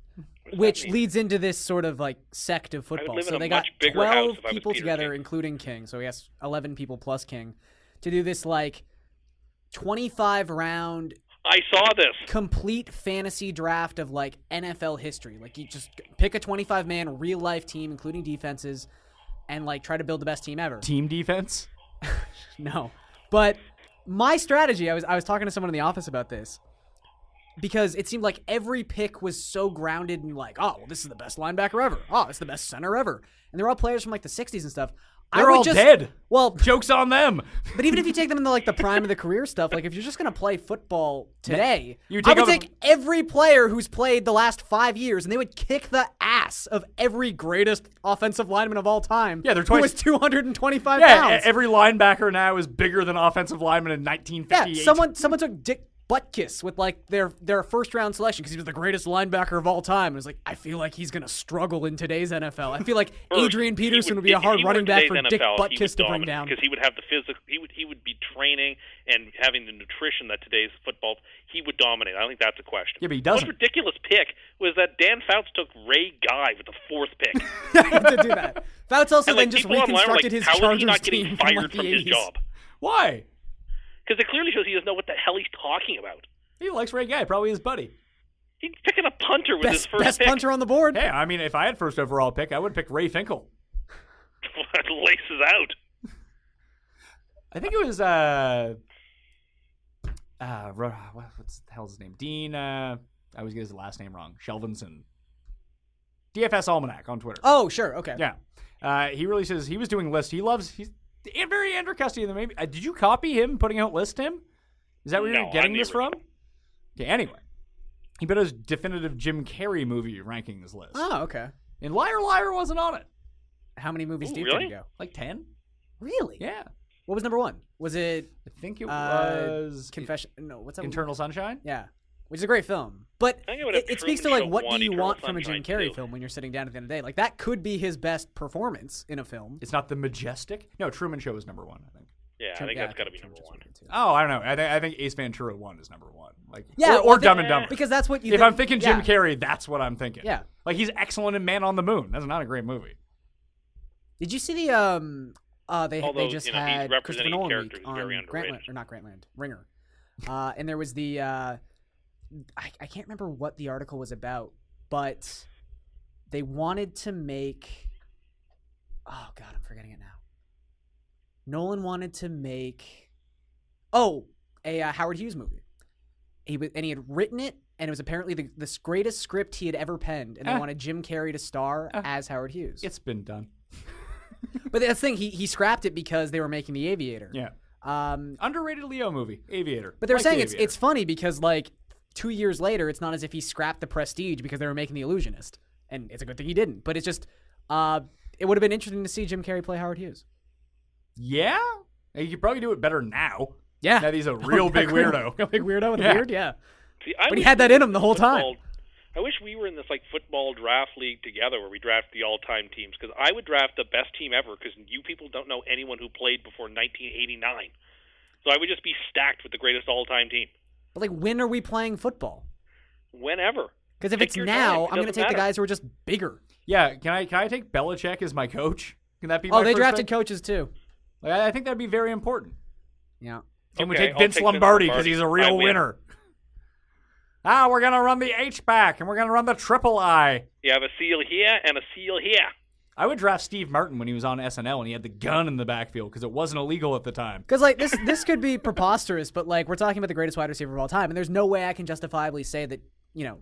Which leads into this sort of like sect of football. So they got 12 people together, including King. So he has 11 people plus King to do this like 25-round. I saw this complete fantasy draft of like NFL history. Like you just pick a 25-man real life team, including defenses, and like try to build the best team ever. Team defense? No, but my strategy. I was talking to someone in the office about this. Because it seemed like every pick was so grounded in like, oh, well, this is the best linebacker ever. Oh, it's the best center ever. And they're all players from like the 60s and stuff. They're all dead. Well, joke's on them. But even if you take them into like the prime of the career stuff, like if you're just going to play football today, I would take every player who's played the last 5 years and they would kick the ass of every greatest offensive lineman of all time. Yeah, they're who was 225 pounds. Every linebacker now is bigger than offensive lineman in 1958. Yeah, someone took Dick Butkus with like their first round selection because he was the greatest linebacker of all time. And it was like, I feel like he's gonna struggle in today's NFL. I feel like Adrian Peterson would be a hard running back for NFL, Dick Butkus to bring down because he would have the physical. He would be training and having the nutrition that today's football. He would dominate. I don't think that's a question. Yeah, but he doesn't. The most ridiculous pick was that Dan Fouts took Ray Guy with the 4th pick. to do that. Fouts also then just reconstructed his Chargers how is he not getting team fired from his 80s. job? Why? Because it clearly shows he doesn't know what the hell he's talking about. He likes Ray Guy, probably his buddy. He's picking a punter with his first best pick. punter on the board. Hey, I mean, if I had first overall pick, I would pick Ray Finkel. Laces out. I think it was what's the hell's his name? Dean. I always get his last name wrong. Shelvinson. DFS Almanac on Twitter. Oh, sure. Okay. Yeah. He really says he was doing lists. He's very Andercusty. Maybe did you copy him putting out list, Tim? Is that where you're getting this from? Okay. Anyway, he put his definitive Jim Carrey movie ranking this list. Oh, okay. And Liar Liar wasn't on it. How many movies deep really? did you go? Like 10. Really? Yeah. What was number 1? Was it I think it was Confession? No, what's that? Internal Sunshine. Yeah, which is a great film. But I think it would have it speaks to Truman like Show what do 1, you Eternal want from a Jim Sunshine Carrey 2. film when you're sitting down at the end of the day? Like that could be his best performance in a film. It's not The Majestic. No, Truman Show is number 1. I think. Yeah, I think that's got to be number 1. Oh, I don't know. I think Ace Ventura 1 is number 1. Like, Yeah, or well, Dumb and Dumber. because that's what you. If think, I'm thinking Jim Carrey, that's what I'm thinking. Yeah. Like he's excellent in Man on the Moon. That's not a great movie. Did you see the they Although, just he's had Christopher representing Nolan characters week on very underrated. Grantland, or not Grantland, Ringer, and there was the I can't remember what the article was about, but they wanted to make. Oh God, I'm forgetting it now. Nolan wanted to make a Howard Hughes movie. He had written it, and it was apparently the greatest script he had ever penned, and they wanted Jim Carrey to star as Howard Hughes. It's been done. But that's the thing, he scrapped it because they were making The Aviator. Yeah. Underrated Leo movie, Aviator. But they were Like saying The it's Aviator. funny because like 2 years later, it's not as if he scrapped The Prestige because they were making The Illusionist, and it's a good thing he didn't. But it's just it would have been interesting to see Jim Carrey play Howard Hughes. Yeah, you could probably do it better now. Yeah, Now he's a real big weirdo. A big weirdo with Yeah. a beard. Yeah, See, but he had that in him the whole time. I wish we were in this like football draft league together where we draft the all-time teams, because I would draft the best team ever, because you people don't know anyone who played before 1989. So I would just be stacked with the greatest all-time team. But like, when are we playing football? Whenever. Because if Pick it's your now, time. It I'm going to doesn't take the matter. guys who are just bigger. Yeah, can I take Belichick as my coach? Can that be? My Oh, they first drafted pick? coaches too. Like, I think that'd be very important. Yeah. Can we Okay, take I'll Vince take Vince Lombardi because Lombardi. he's a I real win. winner? We're gonna run the H back and we're gonna run the triple I. You have a seal here and a seal here. I would draft Steve Martin when he was on SNL and he had the gun in the backfield because it wasn't illegal at the time. Because like this could be preposterous, but like we're talking about the greatest wide receiver of all time, and there's no way I can justifiably say that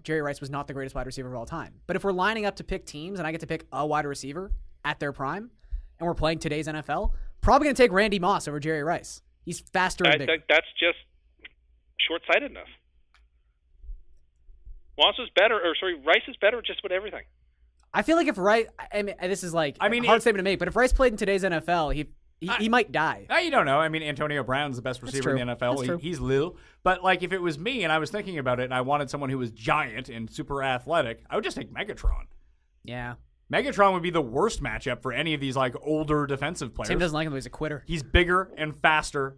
Jerry Rice was not the greatest wide receiver of all time. But if we're lining up to pick teams and I get to pick a wide receiver at their prime, and we're playing today's NFL, probably gonna take Randy Moss over Jerry Rice. He's faster and bigger. That's just short-sightedness. Rice is better at just about everything. I feel like if Rice, I mean, this is like a hard statement to make, but if Rice played in today's NFL, he might die. You don't know. I mean, Antonio Brown's the best receiver in the NFL. That's true. He's little. But, like, if it was me and I was thinking about it and I wanted someone who was giant and super athletic, I would just take Megatron. Yeah. Megatron would be the worst matchup for any of these, like, older defensive players. Tim doesn't like him, but he's a quitter. He's bigger and faster.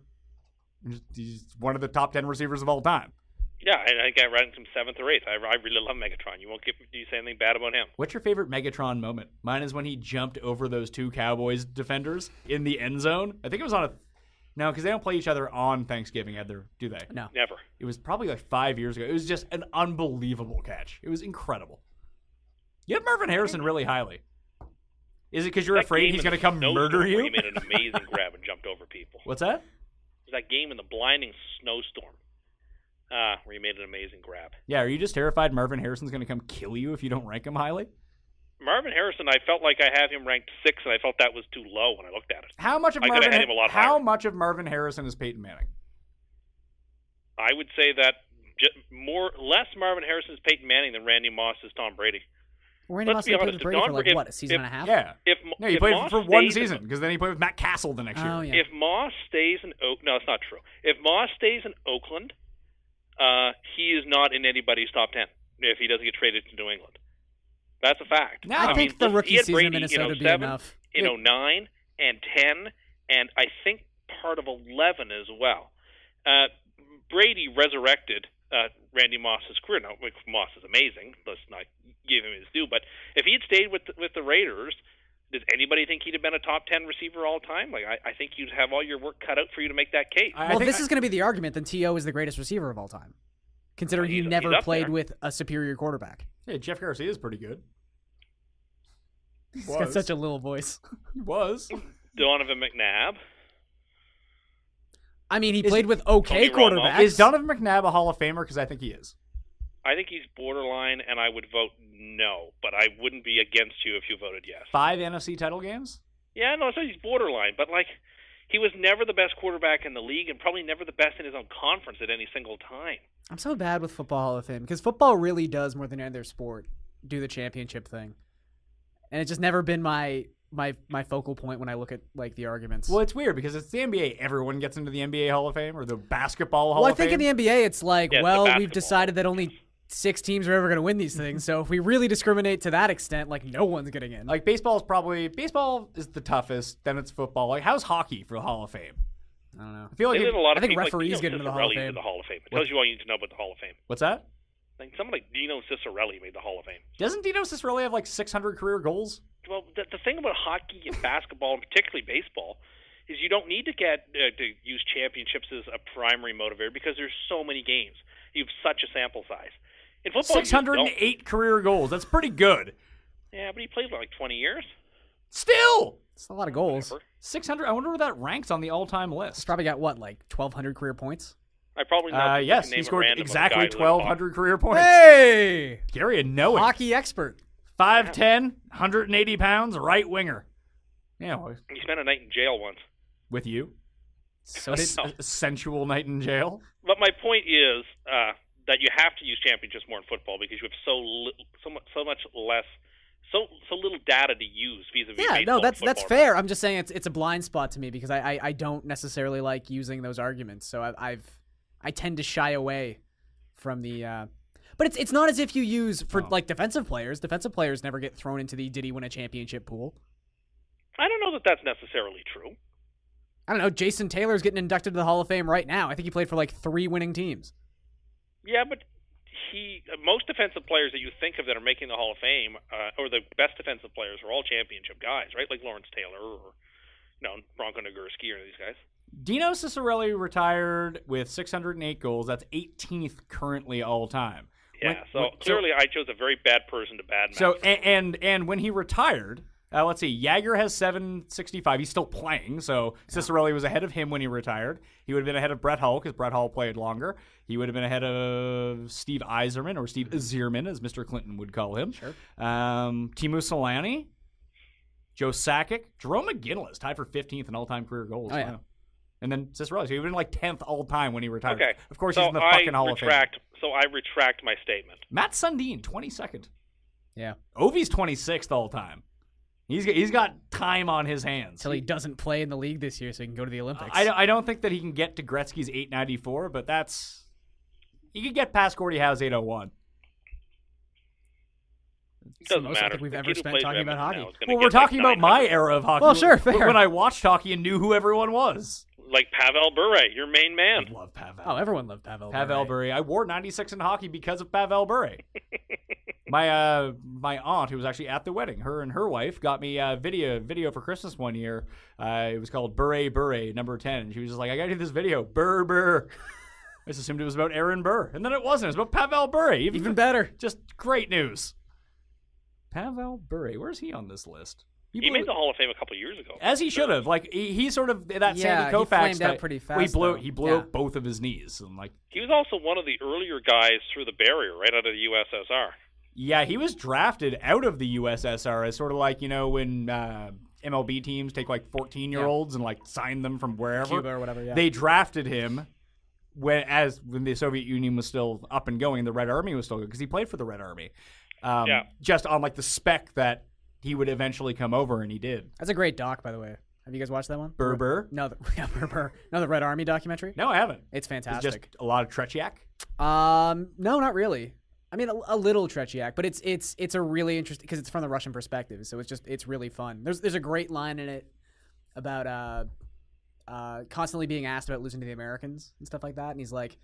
He's one of the top 10 receivers of all time. Yeah, I think I ranked him 7th or 8th. I really love Megatron. You won't do you say anything bad about him. What's your favorite Megatron moment? Mine is when he jumped over those two Cowboys defenders in the end zone. I think it was on no, because they don't play each other on Thanksgiving either, do they? No. Never. It was probably like 5 years ago. It was just an unbelievable catch. It was incredible. You have Marvin Harrison really highly. Is it because you're afraid he's going to come murder you? He made an amazing grab and jumped over people. What's that? It was that game in the blinding snowstorm where he made an amazing grab. Yeah, are you just terrified Marvin Harrison's going to come kill you if you don't rank him highly? Marvin Harrison, I felt like I had him ranked 6th, and I felt that was too low when I looked at it. How much of I could have had him a lot higher. How much of Marvin Harrison is Peyton Manning? I would say that less Marvin Harrison is Peyton Manning than Randy Moss is Tom Brady. Randy Moss Let's be played honest, with Brady for like if- what, a season and a half? Yeah. No, he if played Moss for one stays in season because then he played with Matt Castle the next year. Oh, yeah. If Moss stays in no, it's not true. If Moss stays in Oakland, he is not in anybody's top 10 if he doesn't get traded to New England. That's a fact. No. I think the listen, rookie he had season in Brady Minnesota in would be 07, enough. in 09 and 10, and I think part of 11 as well. Brady resurrected Randy Moss's career. Now, Moss is amazing. Let's not give him his due. But if he had stayed with the Raiders, does anybody think he'd have been a top 10 receiver all time? Like I think you'd have all your work cut out for you to make that case. Well, if this is going to be the argument, then T.O. is the greatest receiver of all time, considering he He's never up played there. with a superior quarterback. Yeah, Jeff Garcia is pretty good. He's got such a little voice. He was. Donovan McNabb. I mean, he played with okay Tony Romo. quarterbacks. Is Donovan McNabb a Hall of Famer? Because I think he is. I think he's borderline, and I would vote no, but I wouldn't be against you if you voted yes. 5 NFC title games? Yeah, no, so he's borderline, but like he was never the best quarterback in the league and probably never the best in his own conference at any single time. I'm so bad with football Hall of Fame because football really does more than any other sport do the championship thing, and it's just never been my focal point when I look at like the arguments. Well, it's weird because it's the NBA. Everyone gets into the NBA Hall of Fame or the Basketball Hall Well, I of Fame. think in the NBA it's like, Yeah, it's well, the we've basketball. decided that only 6 teams are ever going to win these things. So if we really discriminate to that extent, like no one's getting in. Like baseball is the toughest. Then it's football. Like how's hockey for the Hall of Fame? I don't know. I feel like They did a lot I of think people referees like get into the Hall of Cicerelli Fame. into the Hall of Fame. It tells you all you need to know about the Hall of Fame. what's that? Like someone like Dino Cicerelli made the Hall of Fame. Doesn't Dino Cicerelli have like 600 career goals? Well, the thing about hockey and basketball, and particularly baseball, is you don't need to get to use championships as a primary motivator because there's so many games. You have such a sample size. In football, you just don't. 608 career goals. That's pretty good. Yeah, but he played for like 20 years. Still, It's a lot of goals. Whatever. 600. I wonder where that ranks on the all-time He's list. probably got what, like 1,200 career points? I probably know. Yes, he scored exactly 1,200 career points. Hey, Gary, know it. hockey expert. 5'10", 180 pounds, right winger. Yeah, well, He spent a night in jail once. with you. So did A sensual night in jail. But my point is that you have to use championships more in football because you have so much less, so little data to use vis-a-vis Yeah, baseball no, and that's football. fair. I'm just saying it's a blind spot to me because I don't necessarily like using those arguments. So I tend to shy away from the. But it's not as if you use for like defensive players. Defensive players never get thrown into the did he win a championship pool. I don't know that that's necessarily true. I don't know. Jason Taylor's getting inducted to the Hall of Fame right now. I think he played for like 3 winning teams. Yeah, but most defensive players that you think of that are making the Hall of Fame, or the best defensive players, are all championship guys, right? Like Lawrence Taylor or Bronco Nagurski or these guys. Dino Cicerelli retired with 608 goals. That's 18th currently all time. Yeah, clearly I chose a very bad person to badmouth. So and when he retired, let's see, Jagger has 765. He's still playing, so Cicerelli was ahead of him when he retired. He would have been ahead of Brett Hull because Brett Hull played longer. He would have been ahead of Steve Yzerman, or Steve Zierman, as Mr. Clinton would call him. Sure. Teemu Solani, Joe Sakic, Jerome McGinley tied for 15th in all-time career goals. Oh, yeah. Wow. And then Cicerelli, so he would have been like 10th all-time when he retired. Okay. Of course, so he's in the fucking Hall of Fame. So I retract my statement. Matt Sundin, 22nd. Yeah. Ovi's 26th all-time. He's got time on his hands. Until he doesn't play in the league this year so he can go to the Olympics. I don't think that he can get to Gretzky's 894, but that's... He could get past Gordie Howe's 801. It doesn't most I matter. think we've The ever kid who spent plays talking for about Edmonton hockey. now is gonna Well, we're get, like, talking about my 900. era of hockey. Well, sure, fair. When I watched hockey and knew who everyone was. Like Pavel Bure, your main man. I love Pavel. Oh, everyone loved Pavel. Pavel Bure. I wore 96 in hockey because of Pavel Bure. My aunt, who was actually at the wedding, her and her wife got me a video for Christmas one year. It was called Bure number 10. And she was just like, I got you this video, Burr. I just assumed it was about Aaron Burr, and then it wasn't. It was about Pavel Bure. Even better. Just great news. Pavel Bure, where's he on this list? He made the Hall of Fame a couple years ago. As he should have. Like he sort of that Yeah, Sandy he Koufax flamed out type- pretty well, fast, though. he blew Yeah. up both of his knees, and like He was also one of the earlier guys through the barrier, right out of the USSR. yeah, he was drafted out of the USSR as sort of like when MLB teams take like 14-year-olds and like sign them from wherever. Cuba or whatever, yeah. They drafted him when the Soviet Union was still up and going, the Red Army was still good because he played for the Red Army. Just on like the spec that he would eventually come over, and he did. That's a great doc, by the way. Have you guys watched that one? Burr? No, Burr. No, the Red Army documentary. No, I haven't. It's It's fantastic. just a lot of Tretiak. No, not really. I mean, a little Tretiak, but it's a really interesting because it's from the Russian perspective, so it's really fun. There's a great line in it about constantly being asked about losing to the Americans and stuff like that, and he's like,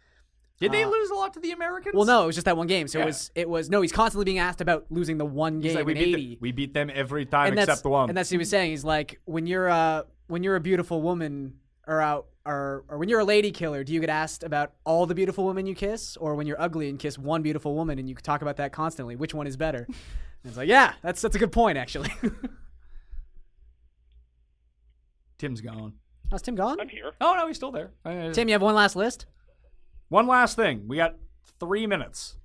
Did they lose a lot to the Americans? well, no, it was just that one game. So Yeah. it was no. He's constantly being asked about losing the one He's game like, in '80. we beat them every time And except the one. And that's what he was saying. He's like, when you're a beautiful woman or when you're a lady killer, do you get asked about all the beautiful women you kiss, or when you're ugly and kiss one beautiful woman and you talk about that constantly? Which one is better? And it's like, yeah, that's a good point actually. Tim's gone. How's Tim gone? I'm here. Oh, no, he's still there. Tim, you have one last list? One last thing. We got 3 minutes.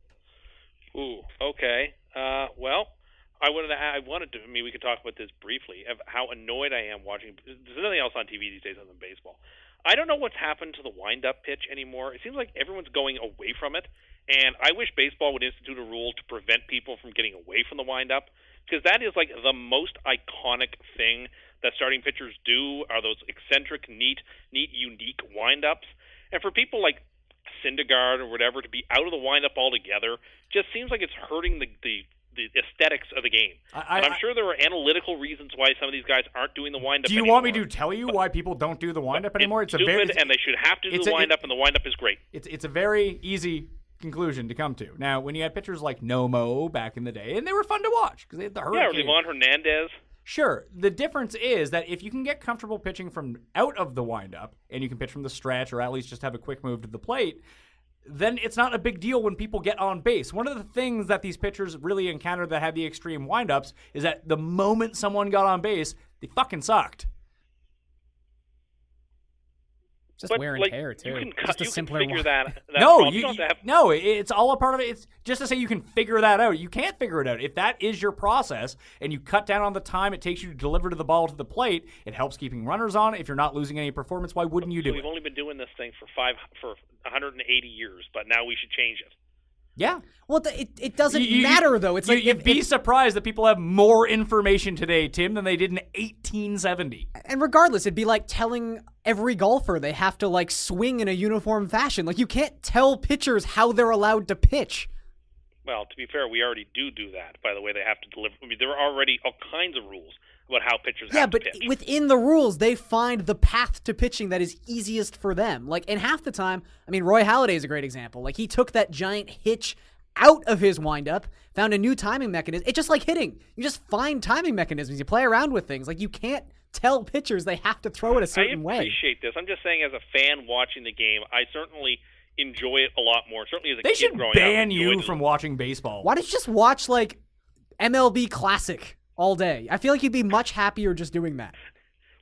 Ooh, okay. Well, I wanted to. I mean, we could talk about this briefly of how annoyed I am watching. There's nothing else on TV these days other than baseball. I don't know what's happened to the wind-up pitch anymore. It seems like everyone's going away from it, and I wish baseball would institute a rule to prevent people from getting away from the wind-up, because that is like the most iconic thing that starting pitchers do, are those eccentric, neat, unique wind-ups. And for people like Syndergaard or whatever to be out of the wind-up altogether just seems like it's hurting the aesthetics of the game. And I'm sure there are analytical reasons why some of these guys aren't doing the wind-up Do you anymore. want me to tell you why people don't do the wind-up anymore? It's stupid, and they should have to do the wind-up, and the wind-up is great. It's a very easy conclusion to come to. Now, when you had pitchers like Nomo back in the day, and they were fun to watch because they had the hurricane. Yeah, or Livan Hernandez. Sure. The difference is that if you can get comfortable pitching from out of the windup and you can pitch from the stretch or at least just have a quick move to the plate, then it's not a big deal when people get on base. One of the things that these pitchers really encountered that had the extreme windups is that the moment someone got on base, they fucking sucked. Just wear and tear, too. You just a can simpler figure one. that No, it's all a part of it. It's just to say you can figure that out. You can't figure it out. If that is your process and you cut down on the time it takes you to deliver the ball to the plate, it helps keeping runners on. If you're not losing any performance, why wouldn't you do it? We've only been doing this thing for 180 years, but now we should change it. Yeah. Well, it doesn't matter, though. It's like you'd be surprised that people have more information today, Tim, than they did in 1870. And regardless, it'd be like telling every golfer they have to like swing in a uniform fashion. Like you can't tell pitchers how they're allowed to pitch. Well, to be fair, we already do that. By the way, they have to deliver. I mean, there are already all kinds of rules about how pitchers have to pitch. Yeah, but within the rules, they find the path to pitching that is easiest for them. Like, and half the time, I mean, Roy Halladay is a great example. Like, he took that giant hitch out of his windup, found a new timing mechanism. It's just like hitting. You just find timing mechanisms. You play around with things. Like, you can't tell pitchers they have to throw it a certain way. I appreciate this. I'm just saying, as a fan watching the game, I certainly enjoy it a lot more. Certainly as a kid growing up. They should ban you from watching baseball. Why don't you just watch, like, MLB Classic all day? I feel like you'd be much happier just doing that.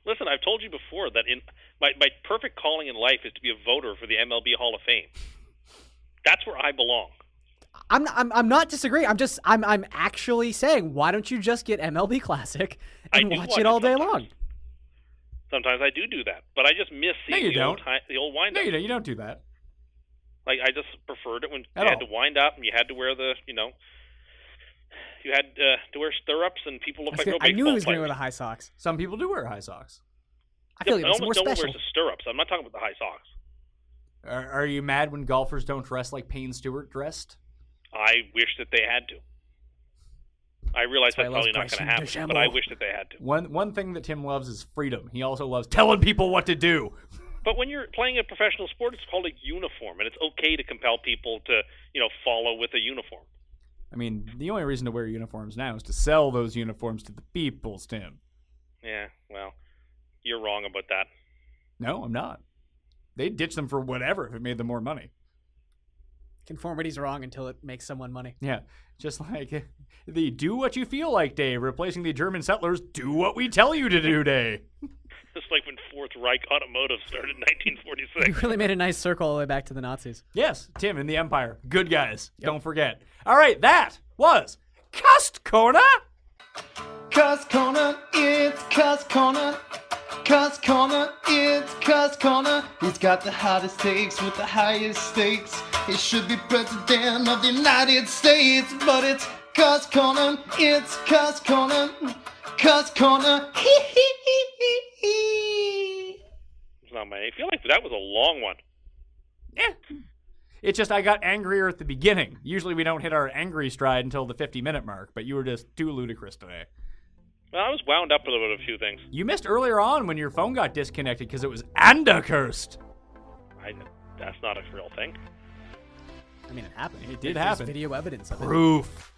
Listen, I've told you before that in my perfect calling in life is to be a voter for the MLB Hall of Fame. That's where I belong. I'm not disagreeing. I'm actually saying, why don't you just get MLB Classic and watch it all day long? Sometimes I do that, but I just miss seeing the old wind-up. No, you don't do that. Like, I just preferred it when you had to wind up and you had to wear the, you had to wear stirrups and people look like real baseball players. I knew he was going to wear the high socks. Some people do wear high socks. I feel like it's more special. No one wears the stirrups. I'm not talking about the high socks. Are you mad when golfers don't dress like Payne Stewart dressed? I wish that they had to. I realize that's probably not going to happen, but I wish that they had to. One thing that Tim loves is freedom. He also loves telling people what to do. But when you're playing a professional sport, it's called a uniform, and it's okay to compel people to, follow with a uniform. I mean, the only reason to wear uniforms now is to sell those uniforms to the people, Tim. Yeah, well, you're wrong about that. No, I'm not. They'd ditch them for whatever if it made them more money. Conformity's wrong until it makes someone money. Yeah, just like the do what you feel like day, replacing the German settlers do what we tell you to do day. Just like when Fourth Reich Automotive started in 1946. You really made a nice circle all the way back to the Nazis. Yes, Tim and the Empire. Good guys. Yep. Don't forget. All right, that was CUST Corner. CUST Corner, it's CUST Corner. CUST Corner, it's CUST Corner. He's got the hottest takes with the highest stakes. He should be president of the United States, but it's CUST Corner, it's CUST Corner. CUST Corner, hee hee hee hee hee. It's not I feel like that was a long one. Yeah. It's just I got angrier at the beginning. Usually we don't hit our angry stride until the 50-minute mark, but you were just too ludicrous today. Well, I was wound up about a few things. You missed earlier on when your phone got disconnected because it was Andercust. That's not a real thing. I mean, it happened. It did happen. There's video evidence of it. Proof.